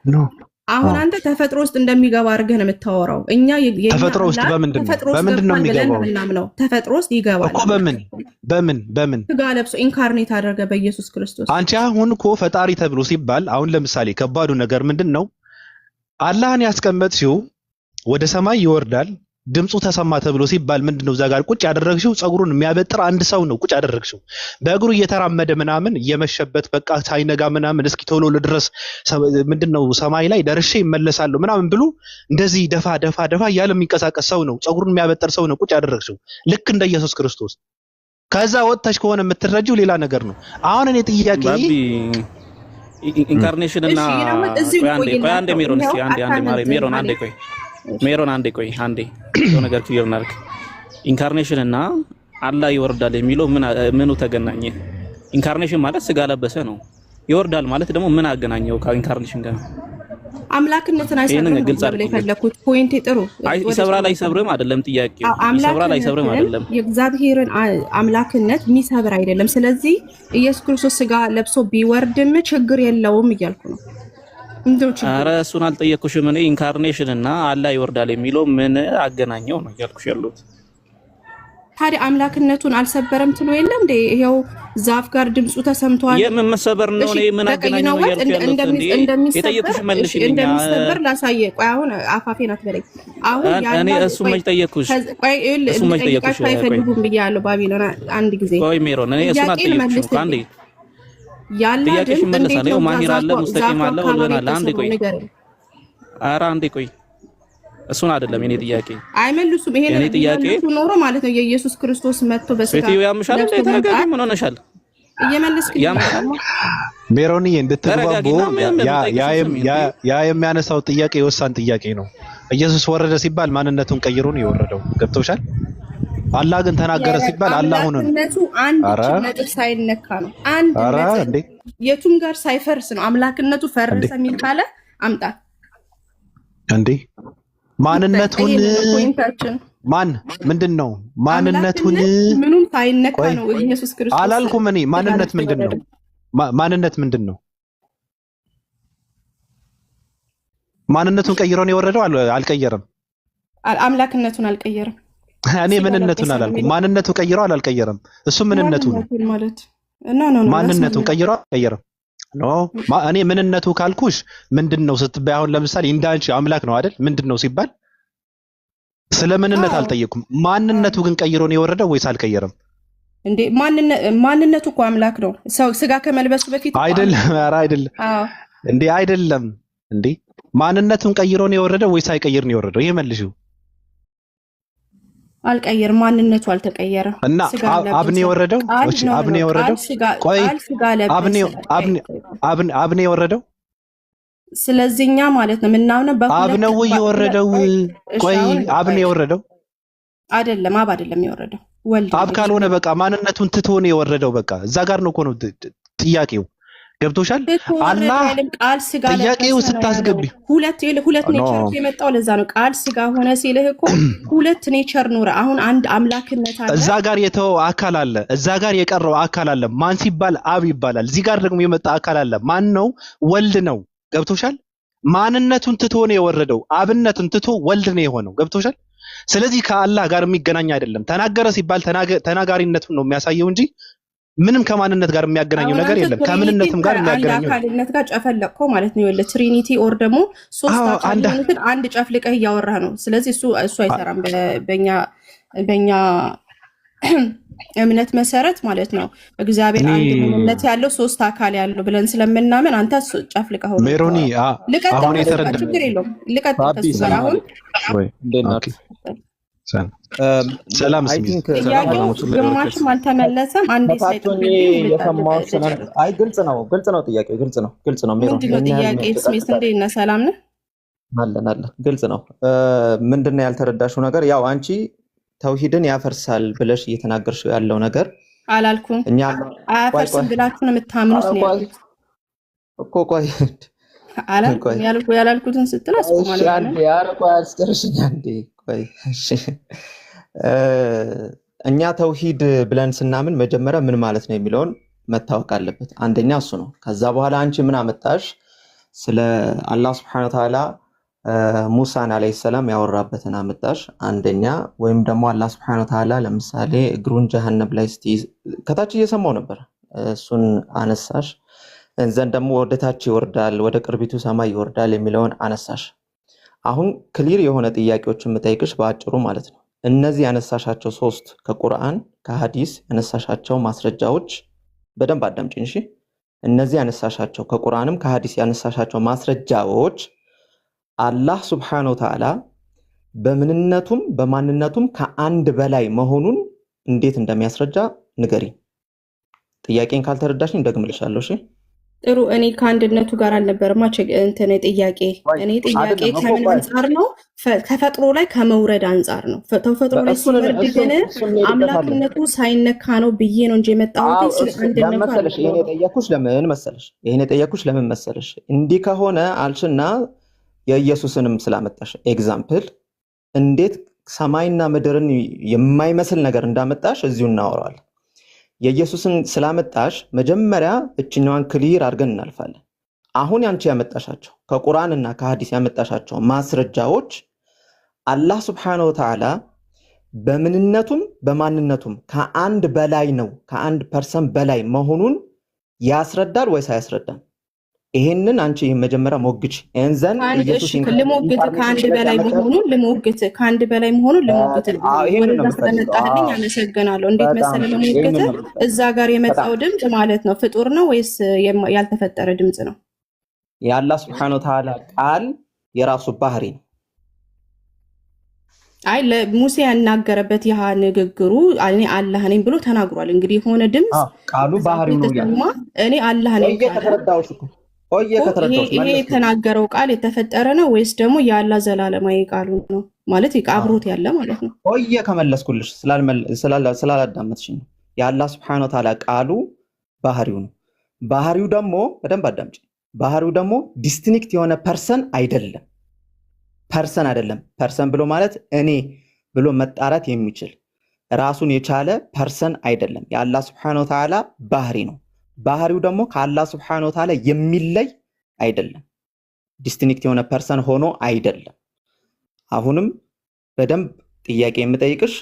አሁን አንተ ተፈጥሮ ውስጥ እንደሚገባ አድርገህ ነው የምታወራው። እኛ ተፈጥሮ ውስጥ በምንድን ነው የሚገባው? ተፈጥሮ ውስጥ ይገባል እኮ በምን ስጋ ለብሶ ኢንካርኔት አደረገ በኢየሱስ ክርስቶስ። አንቺ አሁን እኮ ፈጣሪ ተብሎ ሲባል አሁን ለምሳሌ ከባዱ ነገር ምንድን ነው? አላህን ያስቀመጥሽው ወደ ሰማይ ይወርዳል ድምፁ ተሰማ ተብሎ ሲባል ምንድነው እዛ ጋር ቁጭ ያደረግሽው? ጸጉሩን የሚያበጥር አንድ ሰው ነው ቁጭ ያደረግሽው። በእግሩ እየተራመደ ምናምን እየመሸበት በቃ ሳይነጋ ምናምን እስኪ ቶሎ ልድረስ ምንድነው ሰማይ ላይ ደርሼ ይመለሳለሁ ምናምን ብሎ እንደዚህ ደፋ እያለ የሚንቀሳቀስ ሰው ነው፣ ጸጉሩን የሚያበጥር ሰው ነው ቁጭ ያደረግሽው ልክ እንደ ኢየሱስ ክርስቶስ። ከዛ ወጥተሽ ከሆነ የምትረጂው ሌላ ነገር ነው። አሁን እኔ ጥያቄ ኢንካርኔሽን እና አንዴ ሜሮን አንዴ ቆይ የሆነ ነገር ክሊር እናድርግ። ኢንካርኔሽን እና አላህ ይወርዳል የሚለው ምኑ ተገናኘ? ኢንካርኔሽን ማለት ስጋ ለበሰ ነው። ይወርዳል ማለት ደግሞ ምን አገናኘው ከኢንካርኔሽን ጋር? አምላክነትን አይሰብርም ብለ የፈለኩት ፖይንት ጥሩ ይሰብራል አይሰብርም አይደለም ጥያቄው። ይሰብራል አይሰብርም አይደለም። የእግዚአብሔርን አምላክነት የሚሰብር አይደለም። ስለዚህ ኢየሱስ ክርስቶስ ስጋ ለብሶ ቢወርድም ችግር የለውም እያልኩ ነው። ኧረ እሱን አልጠየቅኩሽም። እኔ ኢንካርኔሽን እና አላህ ይወርዳል የሚለው ምን አገናኘው ነው እያልኩሽ ያለሁት። ታዲያ አምላክነቱን አልሰበረም ትሎ የለ እንዴ? ይሄው ዛፍ ጋር ድምፁ ተሰምቷል። የምን መሰበር ነው? እኔ ምን አገናኘው እያልኩሽ ያለሁት እንዴ? የጠየቅኩሽ መልሽልኝ። እንደሚሰበር ላሳየ። ቆይ አሁን አፋፌን አትበለኝ። አሁን እኔ እሱ መች ጠየቅኩሽ? ቆይ እሱ መች ጠየቅኩሽ? አይፈልጉም ብያለሁ። ባቢሎን አንድ ጊዜ ቆይ ሜሮን፣ እኔ እሱን አልጠየቅኩሽም። አንዴ ያላ ጥያቄሽ መለሳለሁ። ይኸው ማሂር አለ ሙስጠቂም አለ ወለናል። አንዴ ቆይ፣ ኧረ አንዴ ቆይ። እሱን አይደለም የኔ ጥያቄ። አይመልሱም። ይሄን የኔ ጥያቄ ኖሮ ማለት ነው የኢየሱስ ክርስቶስ መጥቶ በስጋ ሴትዮ ያምሻል እንዴ? ተረጋጊ። ምን ሆነሻል? እየመለስክ ያምሻል ሜሮንዬ፣ እንድትግባቡ ያ የሚያነሳው ጥያቄ የወሳን ጥያቄ ነው። ኢየሱስ ወረደ ሲባል ማንነቱን ቀይሮ ነው የወረደው። ገብቶሻል? አላህ ግን ተናገረ ሲባል አላህ ሆነ ነው። አንድ ነጥብ ሳይነካ ነው። አንድ ነጥብ የቱም ጋር ሳይፈርስ ነው አምላክነቱ ፈርሰ የሚል ካለ አምጣ እንዴ ማንነቱን ማን ምንድነው? ማንነቱን ምኑን ሳይነካ ነው ኢየሱስ ክርስቶስ አላልኩም እኔ። ማንነት ምንድነው? ማንነት ምንድነው? ማንነቱን ቀይሮ ነው የወረደው? አልቀየረም። አምላክነቱን አልቀየረም። እኔ ምንነቱን አላልኩም። ማንነቱ ቀይሮ አልቀየረም። እሱ ምንነቱ ነው ማለት ማንነቱን ቀይሮ አልቀየረም። ኖ እኔ ምንነቱ ካልኩሽ ምንድነው ስትባይ፣ አሁን ለምሳሌ እንዳንቺ አምላክ ነው አይደል? ምንድነው ሲባል ስለ ምንነት አልጠየኩም። ማንነቱ ግን ቀይሮ ነው የወረደው ወይስ አልቀየረም እንዴ? ማንነቱ እኮ አምላክ ነው። ሰው ስጋ ከመልበሱ በፊት አይደለም። ኧረ አይደለም እንዴ፣ አይደለም እንዴ። ማንነቱን ቀይሮ ነው የወረደው ወይስ አይቀይር ነው የወረደው? ይሄ መልሽው። አልቀየርም። ማንነቱ አልተቀየረም። እና አብኔ የወረደው አብኔ የወረደው ቆይ አብኔ የወረደው ስለዚህኛ ማለት ነው ምናምን አብነው የወረደው። ቆይ አብኔ የወረደው አይደለም። አብ አይደለም የወረደው ወልድ። አብ ካልሆነ በቃ ማንነቱን ትቶ ነው የወረደው። በቃ እዛ ጋር ነው እኮ ነው ጥያቄው። ገብቶሻል? አላህ ቃል ስጋ ጥያቄው ስታስገቢ ሁለት ኔቸር የመጣው ለዛ ነው። ቃል ስጋ ሆነ ሲልህ እኮ ሁለት ኔቸር ኖረ። አሁን አንድ አምላክነት አለ። እዛ ጋር የተወው አካል አለ፣ እዛ ጋር የቀረው አካል አለ። ማን ሲባል አብ ይባላል። እዚህ ጋር ደግሞ የመጣ አካል አለ። ማን ነው? ወልድ ነው። ገብቶሻል? ማንነቱን ትቶ ነው የወረደው። አብነቱን ትቶ ወልድ ነው የሆነው። ገብቶሻል? ስለዚህ ከአላህ ጋር የሚገናኝ አይደለም። ተናገረ ሲባል ተናጋሪነቱን ነው የሚያሳየው እንጂ ምንም ከማንነት ጋር የሚያገናኘው ነገር የለም። ከምንነትም ጋር የሚያገናኘው አካልነት ጋር ጨፈለቅከው ማለት ነው። ይኸውልህ ትሪኒቲ ኦር ደግሞ ሶስት አካልነትን አንድ ጨፍልቀህ እያወራህ ነው። ስለዚህ እሱ አይሰራም በእኛ እምነት መሰረት ማለት ነው። እግዚአብሔር አንድ ምንነት ያለው ሶስት አካል ያለው ብለን ስለምናምን አንተ ጨፍልቀህ ሜሮኒ አሁን የተረዳ ችግር የለውም። ልቀጥል ከሱ ጋር አሁን ሰላም ግማሽም አልተመለሰም። አንዴ አይ ግልጽ ነው ጥያቄው ግልጽ ነው። ምንድነው ጥያቄ? ስሜት እንዴት ነህ? ሰላም ነህ? አለን ግልጽ ነው። ምንድነው ያልተረዳሽው ነገር? ያው አንቺ ተውሂድን ያፈርሳል ብለሽ እየተናገርሽው ያለው ነገር አላልኩም። እኛ አያፈርስም ብላችሁ ነው የምታምኑት ነው ያልኩት እኮ። ቆይ ያላልኩትን ስትል አስቆማለሁ። እኛ ተውሂድ ብለን ስናምን መጀመሪያ ምን ማለት ነው የሚለውን መታወቅ አለበት። አንደኛ እሱ ነው። ከዛ በኋላ አንቺ ምን አመጣሽ? ስለ አላህ Subhanahu Wa Ta'ala ሙሳን አለይሂ ሰላም ያወራበትን አመጣሽ አንደኛ። ወይም ደግሞ አላህ Subhanahu Wa Ta'ala ለምሳሌ እግሩን ጀሃነም ላይ ከታች እየሰማው ነበር፣ እሱን አነሳሽ። እንዘን ደግሞ ወደታች ይወርዳል፣ ወደ ቅርቢቱ ሰማይ ይወርዳል የሚለውን አነሳሽ። አሁን ክሊር የሆነ ጥያቄዎችን የምጠይቅሽ በአጭሩ ማለት ነው። እነዚህ ያነሳሻቸው ሶስት ከቁርአን ከሐዲስ ያነሳሻቸው ማስረጃዎች በደንብ አዳምጪኝ እሺ። እነዚህ ያነሳሻቸው ከቁርአንም ከሐዲስ ያነሳሻቸው ማስረጃዎች አላህ Subhanahu Wa Ta'ala በምንነቱም በማንነቱም ከአንድ በላይ መሆኑን እንዴት እንደሚያስረዳ ንገሪ። ጥያቄን ካልተረዳሽኝ ደግምልሻለሁ እሺ። ጥሩ እኔ ከአንድነቱ ጋር አልነበረማ እንትን ጥያቄ እኔ ጥያቄ ከምን አንጻር ነው? ተፈጥሮ ላይ ከመውረድ አንጻር ነው። ተፈጥሮ ላይ ሲወርድ ግን አምላክነቱ ሳይነካ ነው ብዬ ነው እንጂ የመጣሁት ስለ አንድነቱ መሰለሽ። ይሄን የጠየኩሽ ለምን መሰለሽ? እንዲህ ከሆነ አልሽና የኢየሱስንም ስላመጣሽ ኤግዛምፕል እንዴት ሰማይና ምድርን የማይመስል ነገር እንዳመጣሽ እዚሁ እናወራዋለን። የኢየሱስን ስላመጣሽ መጀመሪያ እችኛዋን ክሊር አድርገን እናልፋለን። አሁን ያንቺ ያመጣሻቸው ከቁርአንና ከሐዲስ ያመጣሻቸው ማስረጃዎች አላህ Subhanahu Wa Ta'ala በምንነቱም በማንነቱም ከአንድ በላይ ነው፣ ከአንድ ፐርሰንት በላይ መሆኑን ያስረዳል ወይስ አያስረዳም? ይሄንን አንቺ መጀመሪያ ሞግች እንዘን ኢየሱስ ልሞግት ከአንድ በላይ መሆኑን ልሞግት ከአንድ በላይ መሆኑን ልሞግት ወደዛ ስለመጣልኝ አመሰግናለሁ። እንዴት መሰለ ልሞግት እዛ ጋር የመጣው ድምጽ ማለት ነው ፍጡር ነው ወይስ ያልተፈጠረ ድምጽ ነው? የአላህ Subhanahu Wa Ta'ala ቃል የራሱ ባህሪ ነው። አይ ለሙሴ ያናገረበት ያ ንግግሩ እኔ አላህ ነኝ ብሎ ተናግሯል። እንግዲህ የሆነ ድምጽ ቃሉ ባህሪው ነው ያለው። እኔ አላህ ነኝ ከተረዳውሽ እኮ ይሄ የተናገረው ቃል የተፈጠረ ነው ወይስ ደግሞ የአላህ ዘላለማዊ ቃሉ ነው? ማለት አብሮት ያለ ማለት ነው። ከመለስኩልሽ ስላላዳመጥሽኝ ነው። የአላህ Subhanahu Wa Ta'ala ቃሉ ባህሪው ነው። ባህሪው ደግሞ በደንብ አዳምጪ። ባህሪው ደግሞ ዲስቲንክት የሆነ ፐርሰን አይደለም። ፐርሰን ብሎ ማለት እኔ ብሎ መጣራት የሚችል ራሱን የቻለ ፐርሰን አይደለም። የአላህ Subhanahu Wa Ta'ala ባህሪ ነው። ባህሪው ደግሞ ከአላህ Subhanahu Wa Ta'ala የሚለይ አይደለም። ዲስቲንክት የሆነ ፐርሰን ሆኖ አይደለም። አሁንም በደንብ ጥያቄ የምጠይቅሽ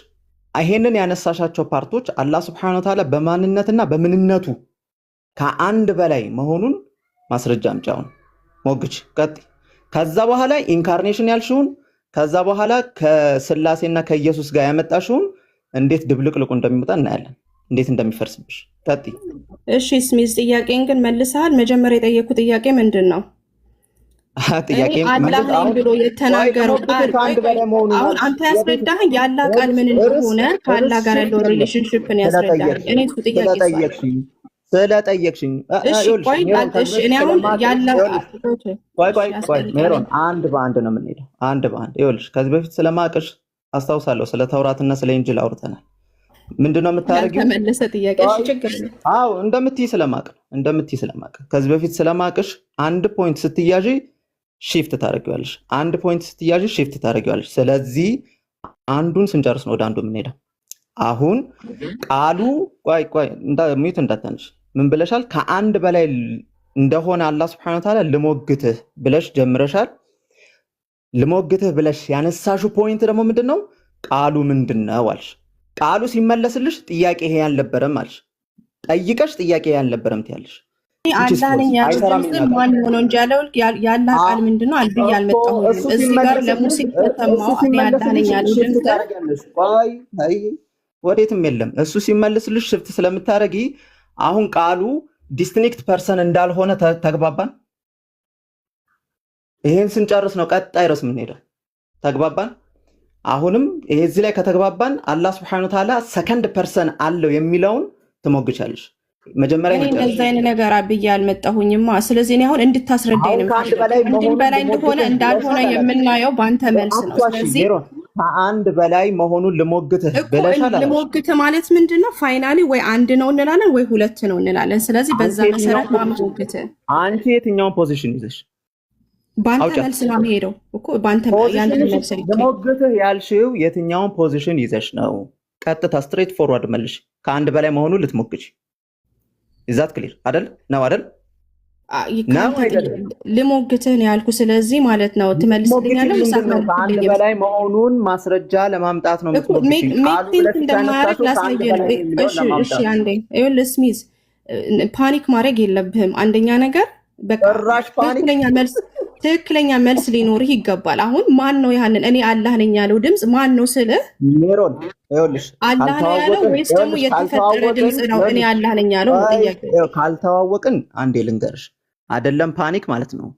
ይሄንን ያነሳሻቸው ፓርቶች አላህ Subhanahu Wa Ta'ala በማንነትና በምንነቱ ከአንድ በላይ መሆኑን ማስረጃ አምጫውን ሞግች ቀጥ ከዛ በኋላ ኢንካርኔሽን ያልሽውን ከዛ በኋላ ከስላሴና ከኢየሱስ ጋር ያመጣሽውን እንዴት ድብልቅልቁ እንደሚመጣ እናያለን። እንዴት እንደሚፈርስብሽ ቀጥ እሺ ስሚዝ ጥያቄን ግን መልሰሃል። መጀመሪያ የጠየኩ ጥያቄ ምንድነው? ጥያቄ አላህ ነኝ ብሎ የተናገረው ቃል አሁን አንተ ያስረዳህ ያላህ ቃል ምን እንደሆነ ከአላህ ጋር ያለው ሪሌሽንሺፕን ያስረዳህ። እኔ እሱ ጥያቄ ስለጠየቅሽኝ እሺ እኔ አሁን ያላህ ቆይ ሜሮን አንድ በአንድ ነው የምንሄደው። አንድ በአንድ ይኸውልሽ፣ ከዚህ በፊት ስለማቅሽ አስታውሳለሁ። ስለ ተውራትና ስለ ኢንጂል አውርተናል። ምንድነው የምታረጊው? ተመለሰ ጥያቄ እሺ ችግር ነው። አዎ እንደምትይ ስለማቅ ከዚህ በፊት ስለማቅሽ አንድ ፖይንት ስትያዢ ሺፍት ታደርጊዋለሽ። አንድ ፖይንት ስትያዢ ሺፍት ታደርጊዋለሽ። ስለዚህ አንዱን ስንጨርስ ነው ወደ አንዱ የምንሄደው። አሁን ቃሉ ቆይ ሚዩት እንዳታነሽ ምን ብለሻል? ከአንድ በላይ እንደሆነ አላህ Subhanahu Wa Ta'ala ልሞግትህ ብለሽ ጀምረሻል። ልሞግትህ ብለሽ ያነሳሹ ፖይንት ደግሞ ምንድነው? ቃሉ ምንድነው አልሽ። ቃሉ ሲመለስልሽ ጥያቄ ይሄ ያልነበረም አልሽ። ጠይቀሽ ጥያቄ ያልነበረም ትያለሽ። አላህ ነኝ ያለው ማን ሆኖ እንጂ ያላህ ቃል ምንድነው? አልብይ ያልመጣው እዚህ ጋር ለሙሴ ተሰማው አላህ ነኝ ያለው ድምጽ ቆይ ወዴትም የለም። እሱ ሲመልስልሽ ሽፍት ስለምታረጊ አሁን ቃሉ ዲስቲንክት ፐርሰን እንዳልሆነ ተግባባን። ይሄን ስንጨርስ ነው ቀጣይ ርዕስ የምንሄደው። ተግባባን። አሁንም ይሄ እዚህ ላይ ከተግባባን አላህ Subhanahu Wa Ta'ala ሰከንድ ፐርሰን አለው የሚለውን ትሞግቻለሽ። መጀመሪያ እኔ እንደዚህ አይነት ነገር አብዬ አልመጣሁኝማ። ስለዚህ እኔ አሁን እንድታስረዳኝ ነው። ከአንድ በላይ እንደሆነ እንዳልሆነ የምናየው በአንተ መልስ ነው። ስለዚህ ከአንድ በላይ መሆኑን ልሞግትህ ብለሻል። ልሞግትህ ማለት ምንድነው? ፋይናሊ ወይ አንድ ነው እንላለን ወይ ሁለት ነው እንላለን። ስለዚህ በዛ መሰረት ማሞግትህ አንቺ የትኛውን ፖዚሽን ይዘሽ ባንተ መልስ ነው የምሄደው እኮ ባንተ ያንተ መልስ ነው። ልሞግትህ ያልሽው የትኛውን ፖዚሽን ይዘሽ ነው? ቀጥታ ስትሬት ፎርዋርድ መልሽ። ከአንድ በላይ መሆኑን ልትሞግች ኢዛት ክሊር አይደል? ነው አይደል? ልሞግትህ ነው ያልኩ። ስለዚህ ማለት ነው ትመልስልኛለህ። ከአንድ በላይ መሆኑን ማስረጃ ለማምጣት ነው ሜክቲንግ እንደማያደርግ ላሳየህ ነው። እሺ አንዴ ይኸውልህ ስሚዝ ፓኒክ ማድረግ የለብህም። አንደኛ ነገር በቃ ትክክለኛ መልስ ሊኖርህ ይገባል። አሁን ማን ነው ያንን እኔ አላህ ነኝ ያለው ድምጽ ማን ነው ስልህ ሜሮን ይኸውልሽ አላህ ነው ያለው ወይስ ደግሞ የተፈጠረ ድምጽ ነው? እኔ አላህ ነኝ ያለው ጥያቄ ካልተዋወቅን አንዴ ልንገርሽ አይደለም ፓኒክ ማለት ነው።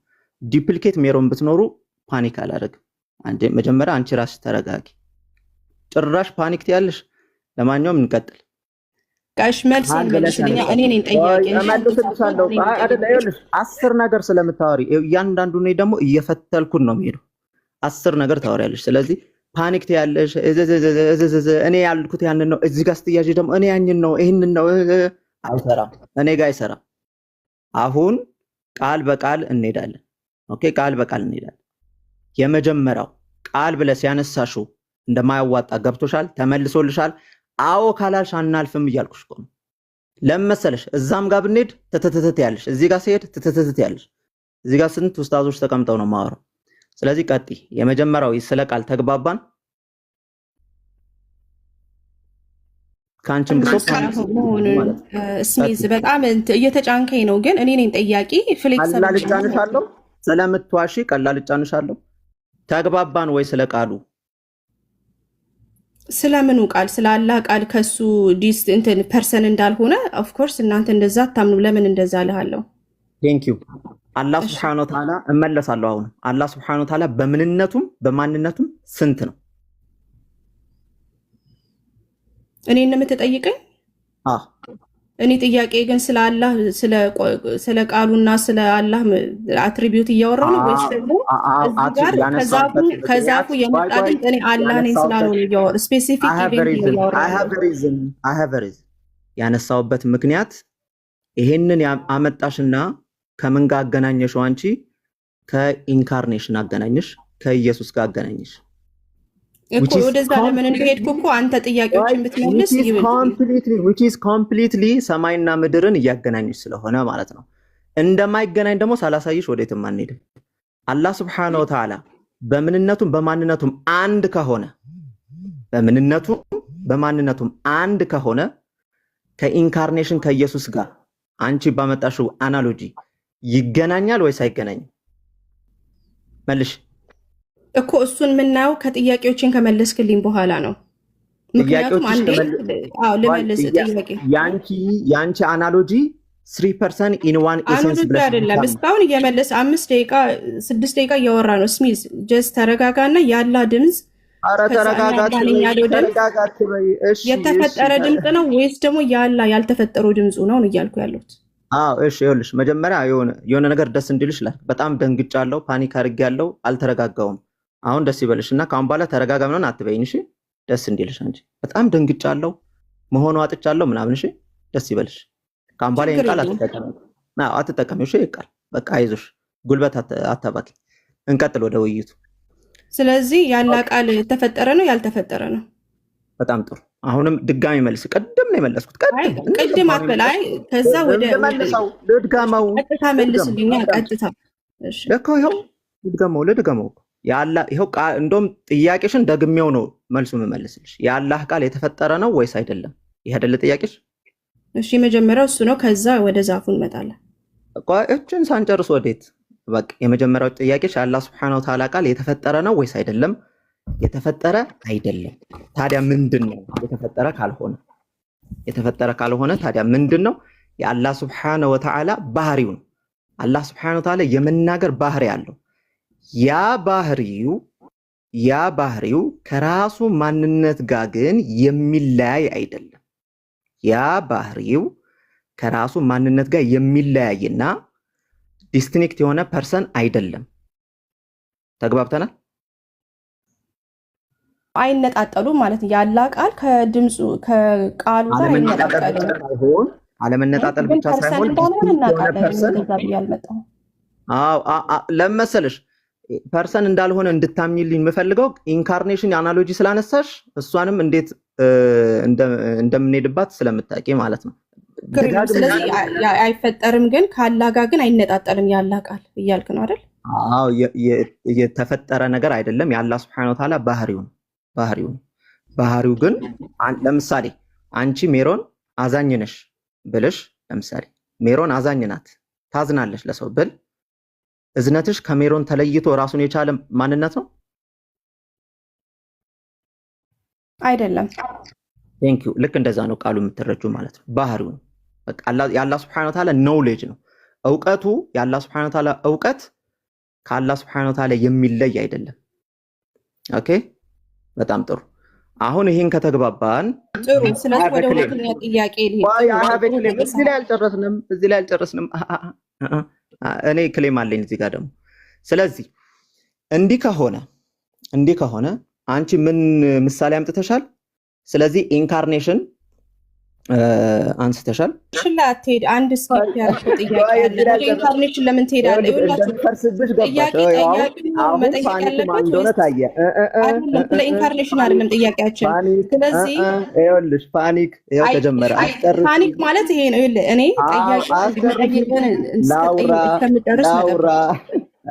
ዲፕሊኬት ሜሮን ብትኖሩ ፓኒክ አላደርግም። አንዴ መጀመሪያ አንቺ ራስሽ ተረጋጊ። ጭራሽ ፓኒክ ትያለሽ። ለማንኛውም እንቀጥል። ጋሽ መልስ መልሽልኛ። እኔ ነኝ ጠያቂ እመልስልሻለሁ። አይደል? ይኸውልሽ 10 ነገር ስለምታወሪ እያንዳንዱ ነው ደግሞ እየፈተልኩን ነው የምሄደው። 10 ነገር ታወሪያለሽ። ስለዚህ ፓኒክ ትያለሽ። እኔ ያልኩት ያንን ነው፣ እዚህ ጋር ስትያዥ ደግሞ እኔ ያንን ነው ይሄንን ነው። አይሰራም፣ እኔ ጋር አይሰራም። አሁን ቃል በቃል እንሄዳለን። ኦኬ፣ ቃል በቃል እንሄዳለን። የመጀመሪያው ቃል ብለሽ ያነሳሽው እንደማያዋጣ ገብቶሻል፣ ተመልሶልሻል። አዎ ካላልሽ አናልፍም እያልኩሽ እኮ ነው። ለምን መሰለሽ? እዛም ጋር ብንሄድ ተተተተት ያለሽ፣ እዚህ ጋር ሲሄድ ተተተተት ያለሽ። እዚህ ጋር ስንት ኡስታዞች ተቀምጠው ነው የማወራው። ስለዚህ ቀጥይ። የመጀመሪያው ስለ ቃል ተግባባን። ካንቺም ብሶ ስሚዝ በጣም እየተጫንከኝ ነው፣ ግን እኔ ነኝ ጠያቂ። ፍሌክስ አላልጫንሻለሁ፣ ስለምትዋሺ ቀላል ጫንሻለሁ። ተግባባን ወይ ስለ ቃሉ? ስለምኑ ቃል? ስለ አላህ ቃል ከሱ ዲስ እንትን ፐርሰን እንዳልሆነ ኦፍ ኮርስ እናንተ እንደዛ አታምኑ። ለምን እንደዛ አልሃለሁ? ቴንክ ዩ አላህ Subhanahu Wa Ta'ala እመለሳለሁ። አሁን አላህ Subhanahu Wa Ta'ala በምንነቱም በማንነቱም ስንት ነው? እኔን ነው የምትጠይቀኝ? እኔ ጥያቄ ግን ስለ አላህ ስለ ቃሉና ስለ አላህ አትሪቢዩት እያወራሁ ነው ወይስ ደግሞ ከዛፉ የመጣ ድምፅ እኔ አላህ ነኝ ስላልሆነ እያወራሁ ስፔሲፊክ ኢቨንት እያወራሁ ያነሳውበት ምክንያት ይሄንን አመጣሽና ከምን ጋር አገናኘሽው? አንቺ ከኢንካርኔሽን አገናኘሽ፣ ከኢየሱስ ጋር አገናኘሽ። እኮ ወደዛ ለምን እንደሄድኩ እኮ አንተ ጥያቄዎችን ብትመልስ which is completely ሰማይና ምድርን እያገናኘሽ ስለሆነ ማለት ነው። እንደማይገናኝ ደግሞ ሳላሳይሽ ወዴትም አንሄድም። አላህ Subhanahu Wa Ta'ala በምንነቱም በማንነቱም አንድ ከሆነ በማንነቱም አንድ ከሆነ ከኢንካርኔሽን ከኢየሱስ ጋር አንቺ ባመጣሽው አናሎጂ ይገናኛል ወይስ አይገናኝም? መልሽ እኮ እሱን የምናየው ከጥያቄዎችን ከመለስክልኝ በኋላ ነው። ምክንያቱም አንዴ ልመልስ ጥያቄ ያንቺ አናሎጂ 3% in one essence ብለሽ አይደለም እስካሁን እየመለስ 5 ደቂቃ 6 ደቂቃ እያወራ ነው። ስሚዝ ጀስት ተረጋጋና ያላ ድምጽ የተፈጠረ ድምጽ ነው ወይስ ደግሞ ያላ ያልተፈጠረው ድምጹ ነው እያልኩ ያለሁት? እሺ ይኸውልሽ መጀመሪያ የሆነ ነገር ደስ እንዲልሽ በጣም ደንግጫለሁ፣ ፓኒክ አድርጌያለሁ፣ አልተረጋጋውም። አሁን ደስ ይበልሽና ካሁን በኋላ ተረጋጋ ምናምን አትበይኝ እሺ። ደስ እንዲልሽ አንቺ በጣም ደንግጫለሁ መሆኑ አጥቻለሁ ምናምን እሺ። ደስ ይበልሽ። ካሁን በኋላ ይሄን ቃል አትጠቀሚ እሺ። ቃል በቃ አይዞሽ፣ ጉልበት አታባኪ። እንቀጥል ወደ ውይይቱ። ስለዚህ ያላ ቃል ተፈጠረ ነው ያልተፈጠረ ነው? በጣም ጥሩ። አሁንም ድጋሚ መልስ። ቀደም ነው የመለስኩት። ቀደም አትበላይ። ከዛ ወደ ልድገመው። ቀጥታ መልስልኝ። ቀጥታ እሺ። ለካ ይኸው ልድገመው ያላ ይኸው እንደውም ጥያቄሽን ደግሜው ነው መልሱ የምመልስልሽ። የአላህ ቃል የተፈጠረ ነው ወይስ አይደለም? ይሄ አይደለ ጥያቄሽ? እሺ መጀመሪያው እሱ ነው። ከዛ ወደ ዛፉ እንመጣለን። እችን ሳንጨርስ ወዴት? በቃ የመጀመሪያው ጥያቄሽ የአላህ Subhanahu Wa Ta'ala ቃል የተፈጠረ ነው ወይስ አይደለም? የተፈጠረ አይደለም። ታዲያ ምንድነው? የተፈጠረ ካልሆነ ታዲያ ምንድነው? የአላህ Subhanahu Wa Ta'ala ባህሪው ነው። አላህ Subhanahu Wa Ta'ala የመናገር ባህሪ አለው። ያ ባህሪው ከራሱ ማንነት ጋር ግን የሚለያይ አይደለም። ያ ባህሪው ከራሱ ማንነት ጋር የሚለያይና ዲስቲንክት የሆነ ፐርሰን አይደለም። ተግባብተናል? አይነጣጠሉም ማለት ነው። ያላ ቃል ከድምጹ ከቃሉ ጋር አይነጣጠሉም። አለመነጣጠል ብቻ ሳይሆን ለመሰለሽ ፐርሰን እንዳልሆነ እንድታምኝልኝ የምፈልገው ኢንካርኔሽን አናሎጂ ስላነሳሽ እሷንም እንዴት እንደምንሄድባት ስለምታውቂ ማለት ነው። ስለዚህ አይፈጠርም ግን ካላ ጋር ግን አይነጣጠልም ያላ ቃል እያልክ ነው አይደል? የተፈጠረ ነገር አይደለም። የአላህ Subhanahu Wa Ta'ala ባህሪው ግን ለምሳሌ አንቺ ሜሮን አዛኝ ነሽ ብለሽ ለምሳሌ ሜሮን አዛኝ ናት ታዝናለሽ ለሰው ብል እዝነትሽ ከሜሮን ተለይቶ ራሱን የቻለ ማንነት ነው አይደለም? ቴንክ ዩ። ልክ እንደዛ ነው ቃሉ የምትረጁ ማለት ነው። ባህሪው ነው። በቃ የአላህ Subhanahu Wa Ta'ala ኖሌጅ ነው እውቀቱ። የአላህ Subhanahu Wa Ta'ala እውቀት ከአላህ Subhanahu Wa Ta'ala የሚለይ አይደለም። ኦኬ በጣም ጥሩ። አሁን ይሄን ከተግባባን ጥሩ። ስለዚህ ወደ ሁለተኛ ጥያቄ ልሄድ። እዚህ ላይ አልጨረስንም። እኔ ክሌም አለኝ እዚህ ጋር ደግሞ። ስለዚህ እንዲህ ከሆነ አንቺ ምን ምሳሌ አምጥተሻል? ስለዚህ ኢንካርኔሽን አንስተሻል። ሽላ አትሄድ። አንድ ስኪፕ ያልኩት ጥያቄ አለ። ወደ ኢንካርኔሽን ለምን ትሄዳለህ? ይኸውላችሁ ጥያቄ መጠየቅ ያለበት ስለ ኢንካርኔሽን አይደለም ጥያቄያችን። ስለዚህ ይኸውልሽ ፓኒክ ተጀመረ። ፓኒክ ማለት ይሄ ነው። ይኸውልህ እኔ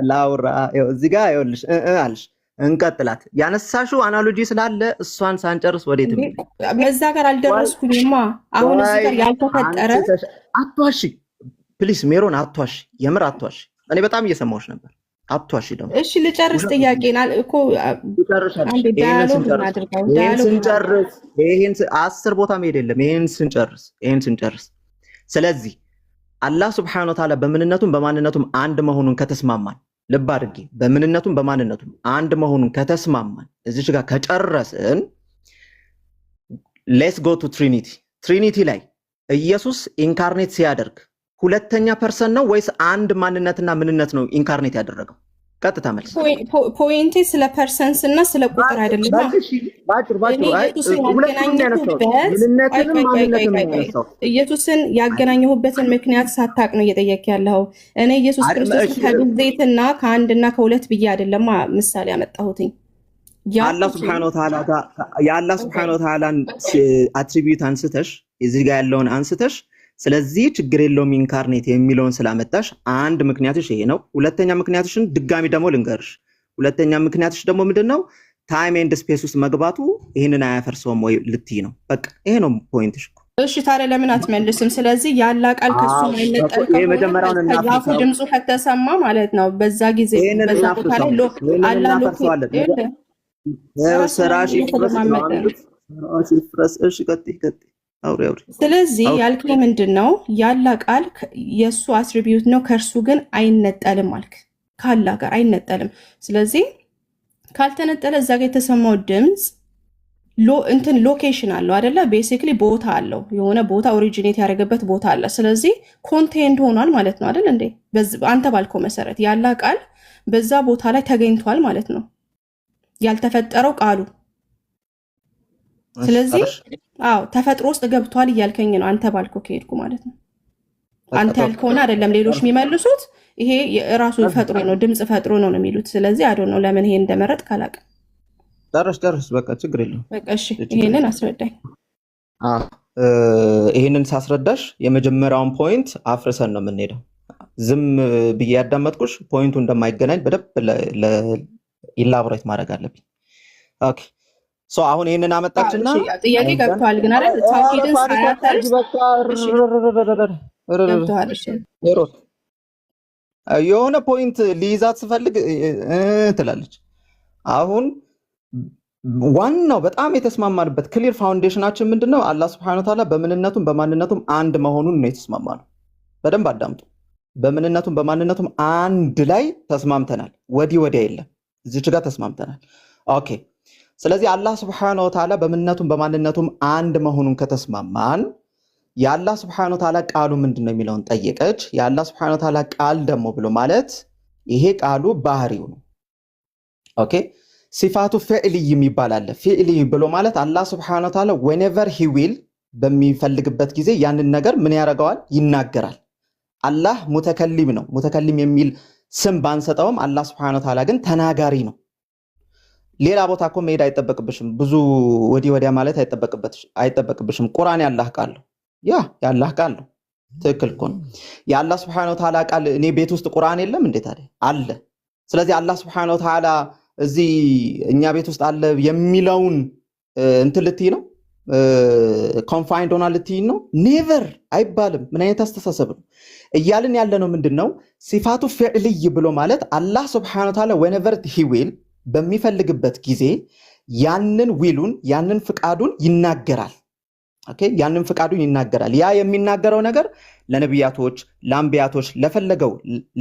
ላውራ እዚህ ጋር ይኸውልሽ አልሽ እንቀጥላት። ያነሳሽው አናሎጂ ስላለ እሷን ሳንጨርስ ወዴት በዛ ጋር አልደረስኩኝማ። አሁን እዚህ ጋር ያልተፈጠረ አትዋሺ ፕሊስ ሜሮን አትዋሺ፣ የምር አትዋሺ። እኔ በጣም እየሰማሁሽ ነበር። አትዋሺ ደግሞ። እሺ ልጨርስ ጥያቄና እኮ ስንጨርስ ይሄን 10 ቦታ መሄድ የለም። ይሄን ስንጨርስ ስለዚህ አላህ Subhanahu Wa Ta'ala በምንነቱም በማንነቱም አንድ መሆኑን ከተስማማን ልብ አድርጊ፣ በምንነቱም በማንነቱም አንድ መሆኑን ከተስማማን እዚች ጋር ከጨረስን ሌትስ ጎ ቱ ትሪኒቲ ላይ ኢየሱስ ኢንካርኔት ሲያደርግ ሁለተኛ ፐርሰን ነው ወይስ አንድ ማንነትና ምንነት ነው ኢንካርኔት ያደረገው? ቀጥታ መልስ። ፖይንቴ ስለ ፐርሰንስ እና ስለ ቁጥር አይደለም። ኢየሱስን ያገናኘሁበትን ምክንያት ሳታቅ ነው እየጠየቅ ያለው። እኔ ኢየሱስ ክርስቶስ ከግዜትና ከአንድና ከሁለት ብዬ አይደለም ምሳሌ ያመጣሁትኝ። የአላህ Subhanahu Wa Ta'ala አትሪቢዩት አንስተሽ እዚህ ጋር ያለውን አንስተሽ ስለዚህ ችግር የለውም ኢንካርኔት የሚለውን ስላመጣሽ አንድ ምክንያትሽ ይሄ ነው። ሁለተኛ ምክንያትሽን ድጋሚ ደግሞ ልንገርሽ። ሁለተኛ ምክንያትሽ ደግሞ ምንድነው? ታይም ኤንድ ስፔስ ውስጥ መግባቱ ይሄንን አያፈርሰውም ወይ ልትይ ነው። በቃ ይሄ ነው ፖይንትሽ። እሺ ታዲያ ለምን አትመልስም? ስለዚህ ያላ ቃል ከሱ ማይነጠል ከዛፉ ድምፁ ከተሰማ ማለት ነው በዛ ጊዜ በዛ ቦታ ላይ አላህ ስራሽ ይፍረስ። እሺ ቀጥይ። ስለዚህ ያልከው ምንድነው? ያላ ቃል የሱ አትሪቢዩት ነው፣ ከእርሱ ግን አይነጠልም አልክ። ካላ ጋር አይነጠልም። ስለዚህ ካልተነጠለ እዛ ጋር የተሰማው ድምፅ እንትን ሎኬሽን አለው አይደለ? ቤሲክሊ ቦታ አለው፣ የሆነ ቦታ ኦሪጂኔት ያደረገበት ቦታ አለ። ስለዚህ ኮንቴንት ሆኗል ማለት ነው አይደል እንዴ? አንተ ባልከው መሰረት ያላ ቃል በዛ ቦታ ላይ ተገኝቷል ማለት ነው፣ ያልተፈጠረው ቃሉ። ስለዚህ ተፈጥሮ ውስጥ ገብቷል እያልከኝ ነው አንተ ባልከው ከሄድኩ ማለት ነው። አንተ ያልከውና አይደለም ሌሎች የሚመልሱት። ይሄ ራሱ ፈጥሮ ነው፣ ድምጽ ፈጥሮ ነው የሚሉት። ስለዚህ አዶ ነው ለምን ይሄ እንደመረጥ ካላቀ ጨርስ በቃ ችግር የለውም። በቃ እሺ ይሄንን አስረዳኝ። ይሄንን ሳስረዳሽ የመጀመሪያውን ፖይንት አፍርሰን ነው የምንሄደው። ዝም ብዬ ያዳመጥኩሽ ፖይንቱ እንደማይገናኝ በደንብ ኢላቦሬት ማድረግ አለብኝ። ኦኬ ሶ አሁን ይሄንን አመጣችና ጥያቄ ገብቷል ግን አይደል? ታውቂድን ሳያታርስ ገብቷል። እሺ የሆነ ፖይንት ሊይዛት ስፈልግ ትላለች። አሁን ዋናው በጣም የተስማማንበት ክሊር ፋውንዴሽናችን ምንድነው? አላህ Subhanahu Wa Ta'ala በምንነቱም በማንነቱም አንድ መሆኑን ነው የተስማማነው። በደንብ አዳምጡ። በምንነቱም በማንነቱም አንድ ላይ ተስማምተናል። ወዲያ የለም፣ እዚች ጋር ተስማምተናል። ኦኬ ስለዚህ አላህ Subhanahu Wa Ta'ala በምንነቱም በማንነቱም አንድ መሆኑን ከተስማማን የአላህ Subhanahu Wa Ta'ala ቃሉ ምንድነው የሚለውን ጠየቀች። የአላህ Subhanahu Wa Ta'ala ቃል ደግሞ ብሎ ማለት ይሄ ቃሉ ባህሪው ነው። ኦኬ ሲፋቱ ፊዕልይ ይባላል። ፊዕልይ ብሎ ማለት አላህ Subhanahu Wa Ta'ala whenever he will በሚፈልግበት ጊዜ ያንን ነገር ምን ያደርገዋል? ይናገራል። አላህ ሙተከሊም ነው። ሙተከሊም የሚል ስም ባንሰጠውም አላህ Subhanahu Wa Ta'ala ግን ተናጋሪ ነው። ሌላ ቦታ እኮ መሄድ አይጠበቅብሽም። ብዙ ወዲያ ማለት አይጠበቅብሽም። ቁርአን ያላህ ቃል ነው። ያላህ ቃል ነው። ትክክል እኮ ነው። የአላህ Subhanahu Wa Ta'ala ቃል እኔ ቤት ውስጥ ቁርአን የለም እንዴ ታዲያ? አለ። ስለዚህ አላህ Subhanahu Wa Ta'ala እዚህ እኛ ቤት ውስጥ አለ የሚለውን እንትን ልትይ ነው? ኮንፋይንድ ሆና ልትይ ነው? ኔቨር አይባልም። ምን አይነት አስተሳሰብ ነው እያልን ያለ ነው? ምንድነው ሲፋቱ ፊዕልይ ብሎ ማለት አላህ Subhanahu Wa Ta'ala whenever he will በሚፈልግበት ጊዜ ያንን ዊሉን ያንን ፍቃዱን ይናገራል። ኦኬ ያንን ፍቃዱን ይናገራል። ያ የሚናገረው ነገር ለነቢያቶች፣ ለአንቢያቶች፣ ለፈለገው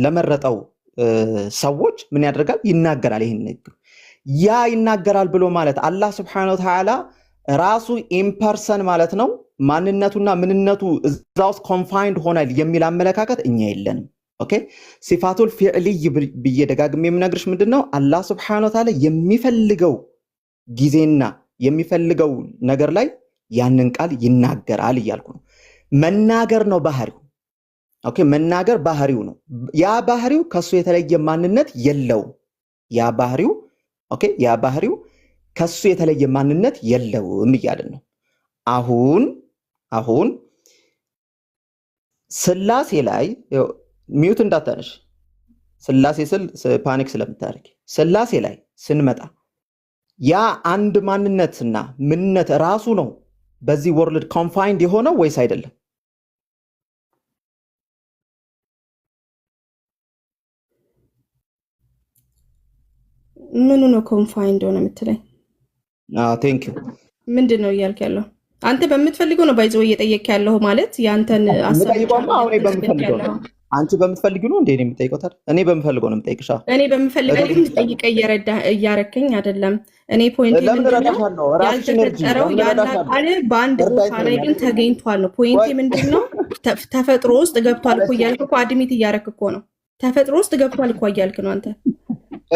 ለመረጠው ሰዎች ምን ያደርጋል? ይናገራል። ይሄን ነገር ያ ይናገራል ብሎ ማለት አላህ ስብሐነሁ ወተዓላ ራሱ ኢምፐርሰን ማለት ነው። ማንነቱና ምንነቱ እዛ ውስጥ ኮንፋይንድ ሆናል የሚል አመለካከት እኛ የለንም። ኦኬ ሲፋቱል ፊዕልይ ብዬ ደጋግሜ የምነግርሽ ምንድነው አላህ ስብሐነሁ ወተዓላ የሚፈልገው ጊዜና የሚፈልገው ነገር ላይ ያንን ቃል ይናገራል እያልኩ ነው። መናገር ነው ባህሪው። ኦኬ መናገር ባህሪው ነው። ያ ባህሪው ከሱ የተለየ ማንነት የለውም። ያ ባህሪው ኦኬ ያ ባህሪው ከሱ የተለየ ማንነት የለውም እያልን ነው። አሁን ስላሴ ላይ ሚዩት እንዳታነሽ፣ ስላሴ ስል ፓኒክ ስለምታደርግ ስላሴ ላይ ስንመጣ ያ አንድ ማንነትና ምንነት ራሱ ነው በዚህ ወርልድ ኮንፋይንድ የሆነው ወይስ አይደለም? ምኑ ነው ኮንፋይንድ ሆነ የምትለኝ? ቴንክ ዩ ምንድን ነው እያልክ ያለው? አንተ በምትፈልገው ነው ባይዘው እየጠየቅ ያለው ማለት ያንተን አንቺ በምትፈልጊው ነው እንዴ እኔ የምጠይቀው? ታዲያ እኔ በምፈልገው ነው የምጠይቅሽ። እኔ በምፈልገው ግን ጠይቀ እያረከኝ አይደለም። እኔ ፖይንት ምንድነው ያልተፈጠረው ያለ ቃል በአንድ ቦታ ላይ ግን ተገኝቷል ነው ፖይንት። ምንድነው ተፈጥሮ ውስጥ ገብቷል እኮ እያልክ እኮ አድሚት እያረክ እኮ ነው። ተፈጥሮ ውስጥ ገብቷል እኮ እያልክ ነው አንተ።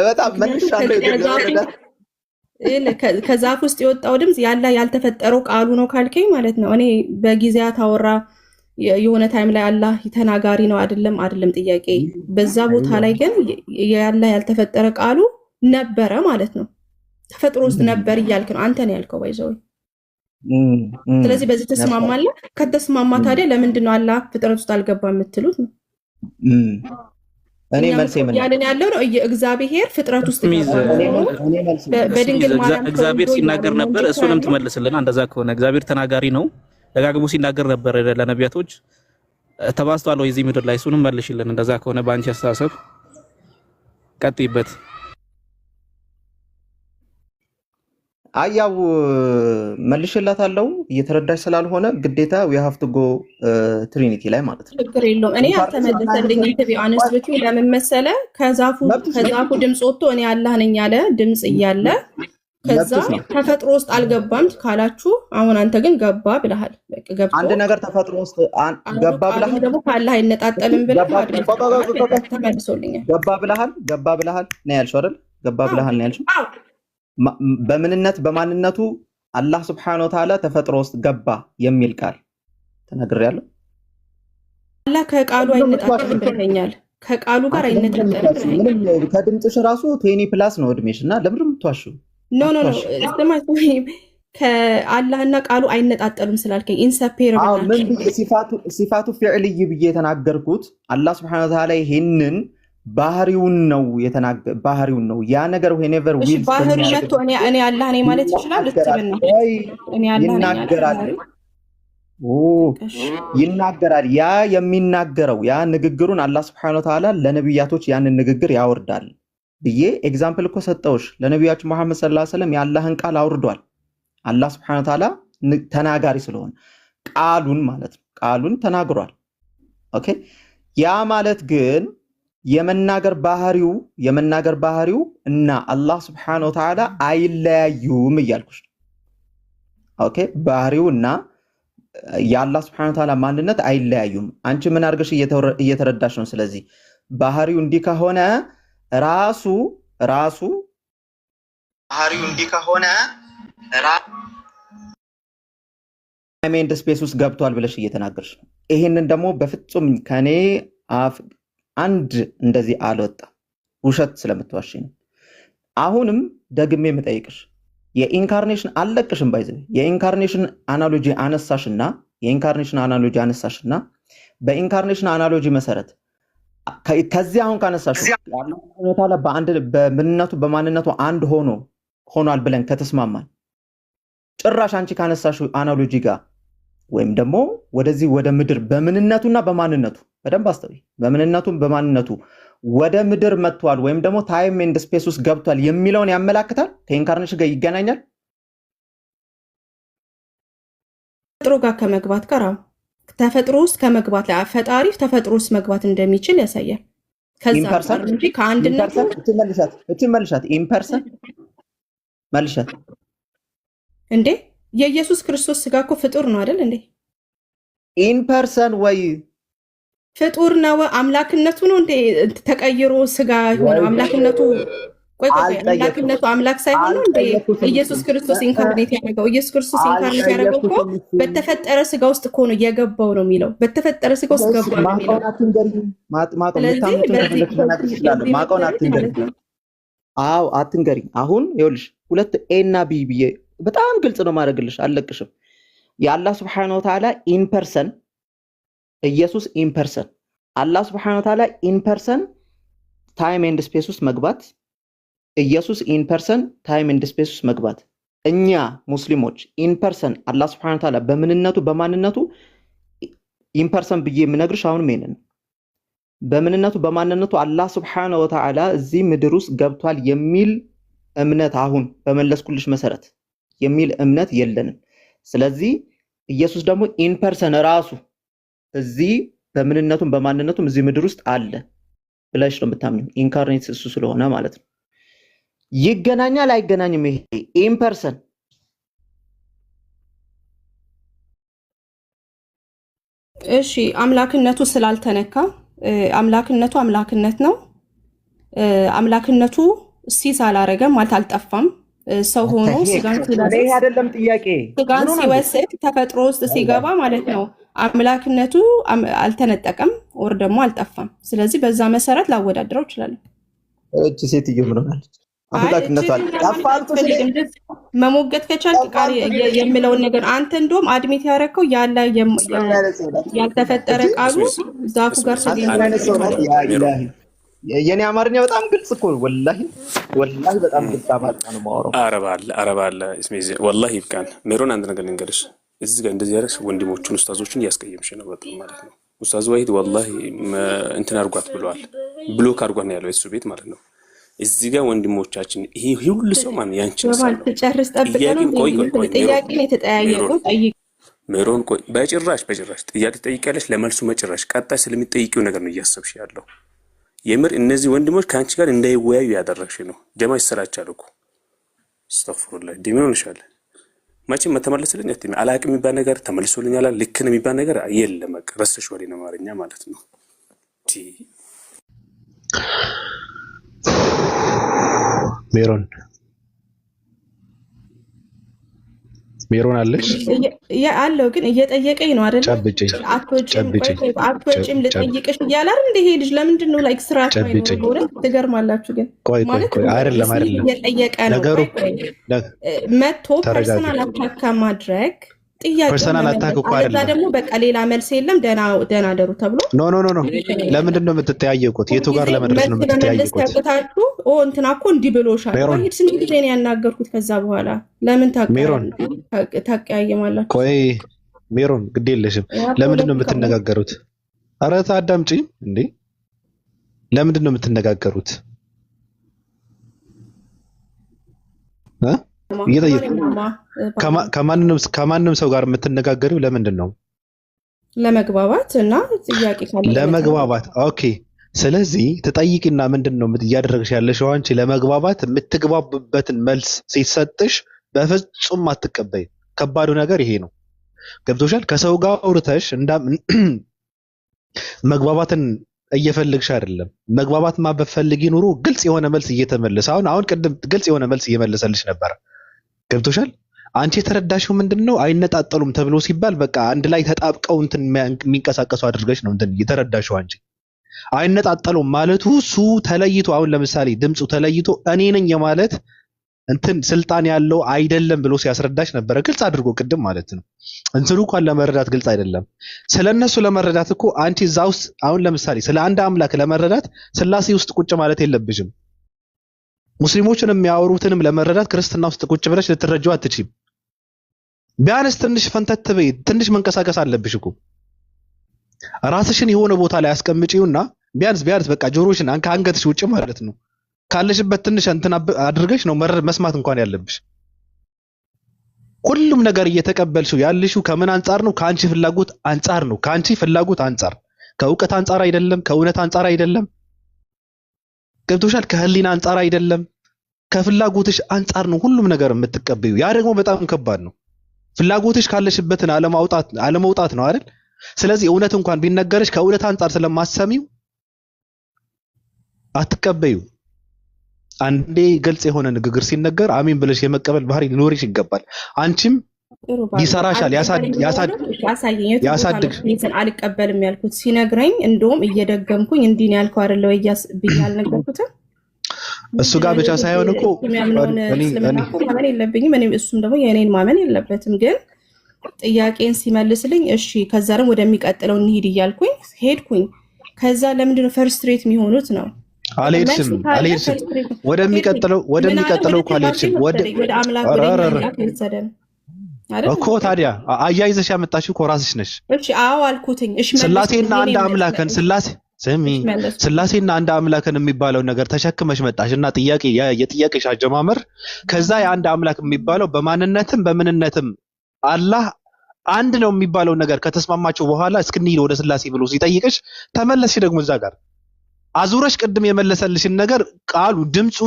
በጣም መልሻለሁ። ከዛፍ ውስጥ የወጣው ድምፅ ያለ ያልተፈጠረው ቃሉ ነው ካልከኝ ማለት ነው። እኔ በጊዜያት አወራ የሆነ ታይም ላይ አላህ ተናጋሪ ነው አይደለም ጥያቄ። በዛ ቦታ ላይ ግን ያለ ያልተፈጠረ ቃሉ ነበረ ማለት ነው። ተፈጥሮ ውስጥ ነበር እያልክ ነው አንተ ነው ያልከው ባይዘው። ስለዚህ በዚህ ተስማማለህ? ከተስማማ ታዲያ ለምንድን ነው አላህ ፍጥረት ውስጥ አልገባም የምትሉት ነው? እኔ መልሴ ምን ያንን ያለው ነው እግዚአብሔር ፍጥረት ውስጥ በድንግል ማርያም እግዚአብሔር ሲናገር ነበር። እሱንም ትመልስልና እንደዛ ከሆነ እግዚአብሔር ተናጋሪ ነው ደጋግሞ ሲናገር ነበር ለነቢያቶች ተባስቷል ወይ እዚህ ምድር ላይ? እሱንም መልሽልን እንደዛ ከሆነ በአንቺ አስተሳሰብ ቀጥይበት። አያው መልሽላታለሁ እየተረዳሽ ስላልሆነ ግዴታ we have to go ትሪኒቲ ላይ ማለት ነው። ችግር የለውም። እኔ አልተመለሰልኝ እንት ቢአንስ ብቻ ለምን መሰለ ከዛፉ ድምጽ ወጥቶ እኔ አላህ ነኝ ያለ ድምጽ እያለ ከዛ ተፈጥሮ ውስጥ አልገባም ካላችሁ አሁን አንተ ግን ገባ ብለሃል። በቃ ገባ አንድ ነገር ተፈጥሮ ውስጥ ገባ ብለሃል ደግሞ ካላህ አይነጣጠልም ብለሃል። ተመልሶልኛል። ገባ ብለሃል ነው ያልሽው አይደል? ገባ ብለሃል ነው ያልሽው። በምንነት በማንነቱ አላህ Subhanahu Wa Ta'ala ተፈጥሮ ውስጥ ገባ የሚል ቃል ተናግሬያለሁ። አላህ ከቃሉ አይነጣጠልም ብለኛል። ከቃሉ ጋር አይነጣጠልም። ከድምጽሽ ራሱ 20+ ነው እድሜሽና ለምን የምትዋሽው? ኖ ከአላህና ቃሉ አይነጣጠሉም ስላልከኝ ኢንሰፔረብል ናቸው። ሲፋቱ ፊዕልይ ብዬ የተናገርኩት አላህ Subhanahu Wa Ta'ala ይሄንን ባህሪውን ነው ያ ነገር whenever will ባህሪ መጥቶ እኔ አላህ ነኝ ማለት ይችላል። እትብና እኔ አላህ ነኝ ይናገራል። ያ የሚናገረው ያ ንግግሩን አላህ Subhanahu Wa Ta'ala ለነብያቶች ያንን ንግግር ያወርዳል ብዬ ኤግዛምፕል እኮ ሰጠውሽ። ለነብያችን መሐመድ ሰለላሁ ዐለይሂ ወሰለም ያላህን ቃል አውርዷል። አላህ Subhanahu Wa Ta'ala ተናጋሪ ስለሆነ ቃሉን ማለት ነው ቃሉን ተናግሯል። ኦኬ ያ ማለት ግን የመናገር ባህሪው እና አላህ Subhanahu Wa Ta'ala አይለያዩም እያልኩሽ። ኦኬ ባህሪውና የአላህ Subhanahu Wa Ta'ala ማንነት አይለያዩም። አንቺ ምን አድርገሽ እየተረዳሽ ነው? ስለዚህ ባህሪው እንዲህ ከሆነ ራሱ ባህሪው እንዲህ ከሆነ ታይም ኤንድ ስፔስ ውስጥ ገብቷል ብለሽ እየተናገርሽ ነው። ይሄንን ደግሞ በፍጹም ከኔ አፍ አንድ እንደዚህ አልወጣም። ውሸት ስለምትዋሽ ነው። አሁንም ደግሜ የምጠይቅሽ የኢንካርኔሽን አለቅሽም ባይዘው የኢንካርኔሽን አናሎጂ አነሳሽና በኢንካርኔሽን አናሎጂ መሰረት ከዚህ አሁን ካነሳሽ አላህ በአንድ በማንነቱ አንድ ሆኗል ብለን ከተስማማን ጭራሽ አንቺ ካነሳሽ አናሎጂ ጋር ወይም ደግሞ ወደዚህ ወደ ምድር በምንነቱና በማንነቱ በደንብ አስተውይ። በማንነቱ ወደ ምድር መጥቷል ወይም ደግሞ ታይም ኤንድ ስፔስ ውስጥ ገብቷል የሚለውን ያመላክታል። ከኢንካርኔሽን ጋር ይገናኛል። ተፈጥሮ ጋር ከመግባት ጋር ተፈጥሮ ውስጥ ከመግባት ላይ ፈጣሪ ተፈጥሮ ውስጥ መግባት እንደሚችል ያሳያል። ከዛ እንጂ ከአንድነቱ እቺ መልሻት ኢምፐርሰን መልሸት እንዴ የኢየሱስ ክርስቶስ ስጋ እኮ ፍጡር ነው አይደል እንዴ? ኢን ፐርሰን ወይ ፍጡር ነው። አምላክነቱ ነው እንዴ ተቀይሮ ስጋ የሆነው? አምላክነቱ አምላክነቱ አምላክ ሳይሆን ነው እንዴ ኢየሱስ ክርስቶስ ኢንካርኔት ያደረገው? ኢየሱስ ክርስቶስ ኢንካርኔት ያደረገው እኮ በተፈጠረ ስጋ ውስጥ እኮ ነው የገባው ነው የሚለው። በተፈጠረ ስጋ ውስጥ ገባ ነው የሚለው። አዎ አትንገሪኝ። አሁን ይኸውልሽ ሁለት ኤ እና ቢ ብዬ በጣም ግልጽ ነው ማድረግልሽ፣ አልለቅሽም። የአላህ ሱብሓነሁ ወተዓላ ኢን ፐርሰን ኢየሱስ ኢን ፐርሰን አላህ ሱብሓነሁ ወተዓላ ኢን ፐርሰን ታይም ኤንድ ስፔስ ውስጥ መግባት፣ ኢየሱስ ኢን ፐርሰን ታይም ኤንድ ስፔስ ውስጥ መግባት። እኛ ሙስሊሞች ኢን ፐርሰን አላህ ሱብሓነሁ ወተዓላ በምንነቱ በማንነቱ ኢን ፐርሰን ብዬ የምነግርሽ አሁንም ይሄንን በምንነቱ በማንነቱ አላህ ሱብሓነሁ ወተዓላ እዚህ ምድር ውስጥ ገብቷል የሚል እምነት አሁን በመለስኩልሽ መሰረት የሚል እምነት የለንም። ስለዚህ ኢየሱስ ደግሞ ኢን ፐርሰን ራሱ እዚህ በምንነቱም በማንነቱም እዚህ ምድር ውስጥ አለ ብለሽ ነው የምታምኚው። ኢንካርኔት እሱ ስለሆነ ማለት ነው። ይገናኛል አይገናኝም? ይሄ ኢን ፐርሰን እሺ፣ አምላክነቱ ስላልተነካ አምላክነቱ አምላክነት ነው። አምላክነቱ ሲስ አላረገም ማለት አልጠፋም። ሰው ሆኖ ስጋን ይሄ አይደለም ጥያቄ። ስጋን ሲወስድ ተፈጥሮ ውስጥ ሲገባ ማለት ነው አምላክነቱ አልተነጠቀም ወር ደግሞ አልጠፋም። ስለዚህ በዛ መሰረት ላወዳድረው እችላለሁ። እቺ ሴትዮ ምን ሆናለች? አምላክነቱ አልጠፋም። መሞገት ከቻልክ ቃል የሚለውን ነገር አንተ እንደውም አድሚት ያደረከው ያለ ያልተፈጠረ ቃሉ ዛፉ ጋር ስለሚያነሳው የኔ አማርኛ በጣም ግልጽ እኮ ወላሂ በጣም ግልጽ አማርኛ ነው የማወራው። አረባለ እስሜዚ ወላሂ ይብቃን። ሜሮን አንድ ነገር ልንገርሽ፣ እዚህ ጋር እንደዚህ ያደረግሽ ወንድሞቹን ኡስታዞቹን እያስቀየምሽ ነው በጣም ማለት ነው። ኡስታዝ ዋሂድ ወላሂ እንትን አድርጓት ብለዋል፣ ብሎክ አድርጓት ነው ያለው የሱ ቤት ማለት ነው። እዚህ ጋር ወንድሞቻችን ይሄ ሁሉ ሰው ማን ያንቺን ሰው ተጨርስ ጠብቀን ጥያቄ ነው የተጠያየቀው። ሜሮን ቆይ፣ በጭራሽ ጥያቄ ትጠይቂያለሽ፣ ለመልሱ መጭራሽ ቀጣይ ስለሚጠይቂው ነገር ነው እያሰብሽ ያለው። የምር እነዚህ ወንድሞች ከአንቺ ጋር እንዳይወያዩ ያደረግሽ ነው። ጀማ ይሰራቻል እኮ አስተግፍሩላህ። ዲሚኖን ይሻለ መቼም መተመለስልኝ አትሚ አላቅም የሚባል ነገር ተመልሶልኛል፣ ልክ ነው የሚባል ነገር የለም። በቃ ረስተሽ ወዲህ ነው አማርኛ ማለት ነው። ሜሮን አለሽ? አለው ግን እየጠየቀኝ ነው አይደል? ጨብጭኝ አትወጪም ልጠይቅሽ እያለ አይደል? እንደ ሄድሽ ለምንድን ነው ላይክ ስራ ነው? ትገርማላችሁ ግን ማለት አይደለም እየጠየቀ ነው መጥቶ ፐርሰናል አታካ ማድረግ ጥያቄ ፐርሰናል አታክ እኮ አይደለም። ደግሞ በቃ ሌላ መልስ የለም ደህና ደሩ ተብሎ ኖ ለምንድን ነው የምትጠያየቁት? የቱ ጋር ለመድረስ ነው የምትጠያየቁት? ያቀታችሁ እንትና እኮ እንዲህ ብሎሻል። ቆይ ስንት ጊዜ ነው ያናገርኩት? ከዛ በኋላ ለምን ታቀያየማላችሁ? ቆይ ሜሮን ግድ የለሽም። ለምንድን ነው የምትነጋገሩት? ኧረ ታዳምጪ እንዴ! ለምንድን ነው የምትነጋገሩት? ከማንም ሰው ጋር የምትነጋገሪው ለምንድን ነው? ለመግባባት እና ጥያቄ ካለ ለመግባባት። ኦኬ። ስለዚህ ትጠይቂና ምንድን ነው እያደረግሽ ያለሽው አንቺ? ለመግባባት የምትግባቡበትን መልስ ሲሰጥሽ በፍጹም አትቀበይ። ከባዱ ነገር ይሄ ነው። ገብቶሻል? ከሰው ጋር አውርተሽ መግባባትን እየፈለግሽ አይደለም። መግባባት ማበፈልጊ ኑሮ ግልጽ የሆነ መልስ እየተመለሰ አሁን ቅድም ግልጽ የሆነ መልስ እየመለሰልሽ ነበር። ገብቶሻል? አንቺ የተረዳሽው ምንድነው? አይነጣጠሉም ተብሎ ሲባል በቃ አንድ ላይ ተጣብቀው እንትን የሚንቀሳቀሱ አድርገሽ ነው እንትን የተረዳሽው አንቺ። አይነጣጠሉም ማለቱ እሱ ተለይቶ አሁን ለምሳሌ ድምፁ ተለይቶ እኔ ነኝ የማለት እንትን ስልጣን ያለው አይደለም ብሎ ሲያስረዳሽ ነበረ፣ ግልጽ አድርጎ ቅድም ማለት ነው። እንትኑ እንኳን ለመረዳት ግልጽ አይደለም። ስለነሱ ለመረዳት እኮ አንቺ እዛ ውስጥ አሁን ለምሳሌ ስለ አንድ አምላክ ለመረዳት ስላሴ ውስጥ ቁጭ ማለት የለብሽም። ሙስሊሞችን የሚያወሩትንም ለመረዳት ክርስትና ውስጥ ቁጭ ብለሽ ልትረጂው አትችይም። ቢያንስ ትንሽ ፈንተት በይ፣ ትንሽ መንቀሳቀስ አለብሽ እኮ። ራስሽን የሆነ ቦታ ላይ አስቀምጪውና ቢያንስ በቃ ጆሮሽን ከአንገትሽ ውጭ ማለት ነው ካለሽበት ትንሽ እንትን አድርገሽ ነው መስማት እንኳን ያለብሽ። ሁሉም ነገር እየተቀበልሽው ያልሽው ከምን አንጻር ነው? ከአንቺ ፍላጎት አንጻር ነው። ከአንቺ ፍላጎት አንጻር፣ ከእውቀት አንጻር አይደለም፣ ከእውነት አንጻር አይደለም። ገብቶሻል? ከህሊና አንጻር አይደለም፣ ከፍላጎትሽ አንጻር ነው ሁሉም ነገር የምትቀበዩ። ያ ደግሞ በጣም ከባድ ነው። ፍላጎትሽ ካለሽበትን አለመውጣት ነው አይደል? ስለዚህ እውነት እንኳን ቢነገርሽ ከእውነት አንጻር ስለማሰሚው አትቀበዩ። አንዴ ግልጽ የሆነ ንግግር ሲነገር አሚን ብለሽ የመቀበል ባህሪ ሊኖርሽ ይገባል። አንቺም ይሰራሻል፣ ያሳድግ አልቀበልም ያልኩት ሲነግረኝ እንደውም እየደገምኩኝ እንዲህ ነው ያልከው አይደለ ወይ ብያል ነገርኩት። እሱ ጋር ብቻ ሳይሆን እኮ ማመን የለብኝም እኔም እሱም ደግሞ የኔን ማመን የለበትም። ግን ጥያቄን ሲመልስልኝ እሺ ከዛ ደግሞ ወደሚቀጥለው እንሂድ እያልኩኝ ሄድኩኝ። ከዛ ለምንድነው ፈርስትሬት የሚሆኑት ነው? አልሄድሽም ወደሚቀጥለው እኮ አልሄድሽም። ወደ አምላክ ወደኛ እኮ ታዲያ አያይዘሽ ያመጣሽው እኮ ራስሽ ነሽ። እሺ አዎ አልኩትኝ። እሺ ስላሴና አንድ አምላክን ስላሴና አንድ አምላክን የሚባለው ነገር ተሸክመሽ መጣሽና የጥያቄሽ አጀማመር ከዛ የአንድ አምላክ የሚባለው በማንነትም በምንነትም አላህ አንድ ነው የሚባለው ነገር ከተስማማቸው በኋላ እስክንሄድ ወደ ስላሴ ብሎ ሲጠይቅሽ ተመለስሽ። ደግሞ እዛ ጋር አዙረሽ ቅድም የመለሰልሽን ነገር ቃሉ ድምፁ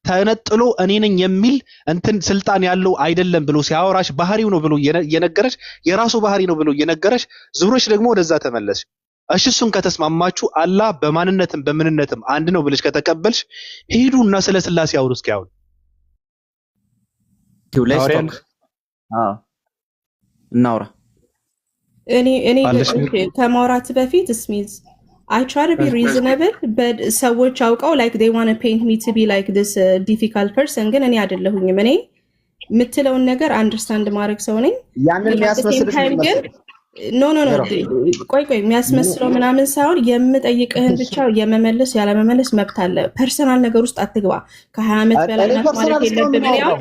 ተነጥሎ እኔ ነኝ የሚል እንትን ስልጣን ያለው አይደለም ብሎ ሲያወራሽ ባህሪው ነው ብሎ የነገረሽ የራሱ ባህሪ ነው ብሎ የነገረሽ ዙረሽ ደግሞ ወደዛ ተመለስሽ። እሺ እሱን ከተስማማችሁ አላህ በማንነትም በምንነትም አንድ ነው ብለሽ ከተቀበልሽ ሄዱና ስለ ስላሴ አውሩ። እስኪ አሁን እናውራ። እኔ ከማውራት በፊት ስሚዝ I try to be reasonable, but ሰዎች አውቀው like they want to paint me to be like this difficult person ግን እኔ አይደለሁኝም። እኔ የምትለውን ነገር አንደርስታንድ ማድረግ ሰው ነኝ። ያንን የሚያስመስልሽ ኖ ቆይ የሚያስመስለው ምናምን ሳይሆን የምጠይቅህን ብቻ የመመለስ ያለመመለስ መብት አለ። ፐርሰናል ነገር ውስጥ አትግባ። ከ20 ዓመት በላይ ማለት የለብህም። ያው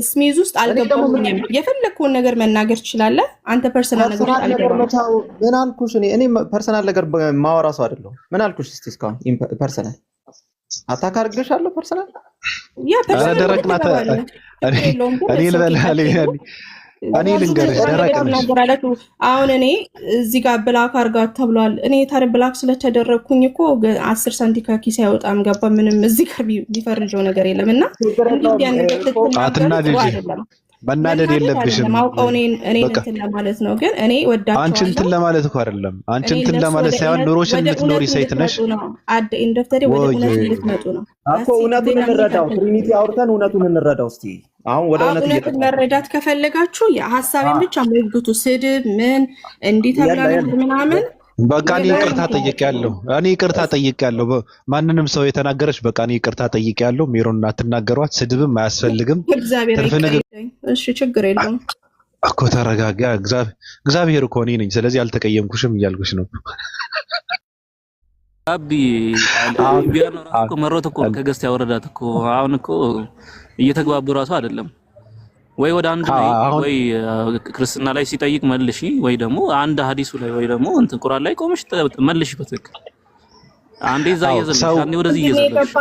ስሚዝ ውስጥ አልገባሁኝም። የፈለግከውን ነገር መናገር ትችላለህ። አንተ ፐርሰናል ነገር አልገባም። ምን አልኩሽ? እኔ ፐርሰናል ነገር ማወራ ሰው አይደለሁም። ምን አልኩሽ? እስቲ እስካሁን ፐርሰናል አታክ አድርገሻለሁ። ፐርሰናል ያ ፐርሰናል ደረቅናት እኔ ልበልህ እኔ ልንገርሽ ደረቅ ነሽ። አሁን እኔ እዚህ ጋር ብላክ አርጋት ተብሏል። እኔ ታዲያ ብላክ ስለተደረግኩኝ እኮ 10 ሳንቲ ከኪስ አይወጣም። ገባ ምንም እዚህ ጋር ቢፈርጀው ነገር የለም። እና መናደድ የለብሽም። ማውቀው እኔ እንትን ለማለት ነው። ግን እኔ ወዳቸዋለሁ። አንቺ እንትን ለማለት እኮ አይደለም። አንቺ እንትን ለማለት ሳይሆን ኑሮሽን የምትኖሪ ሴት ነሽ። አደ ኢንደፍተሪ ወደ እውነት ልትመጡ ነው እኮ። እውነቱን እንረዳው። ትሪኒቲ አውርተን እውነቱን እንረዳው። እስቲ አሁን ወደ እውነት መረዳት ከፈለጋችሁ የሐሳቤን ብቻ ሞግቱ። ስድብ ምን እንዲህ ተብላለ ምናምን በቃ እኔ ይቅርታ ጠይቄያለሁ። ማንንም ሰው የተናገረች በቃ እኔ ይቅርታ ጠይቄያለሁ። ሜሮን አትናገሯት። ስድብም አያስፈልግም። እሺ ችግር የለውም እኮ ተረጋጋ። እግዚአብሔር እኮ እኔ ነኝ። ስለዚህ አልተቀየምኩሽም እያልኩሽ ነው። አቢ ቢያኖር እኮ መሮት እኮ ከገስት ያወረዳት እኮ አሁን እኮ እየተግባቡ ራሱ አይደለም ወይ ወደ አንድ ላይ ወይ ክርስትና ላይ ሲጠይቅ መልሺ ወይ ደግሞ አንድ ሐዲሱ ላይ ወይ ደግሞ እንትን ቁርአን ላይ ቆመሽ መልሺ በትክክል። አንዴ እዛ እየዘለልሽ አንዴ ወደዚህ እየዘለልሽ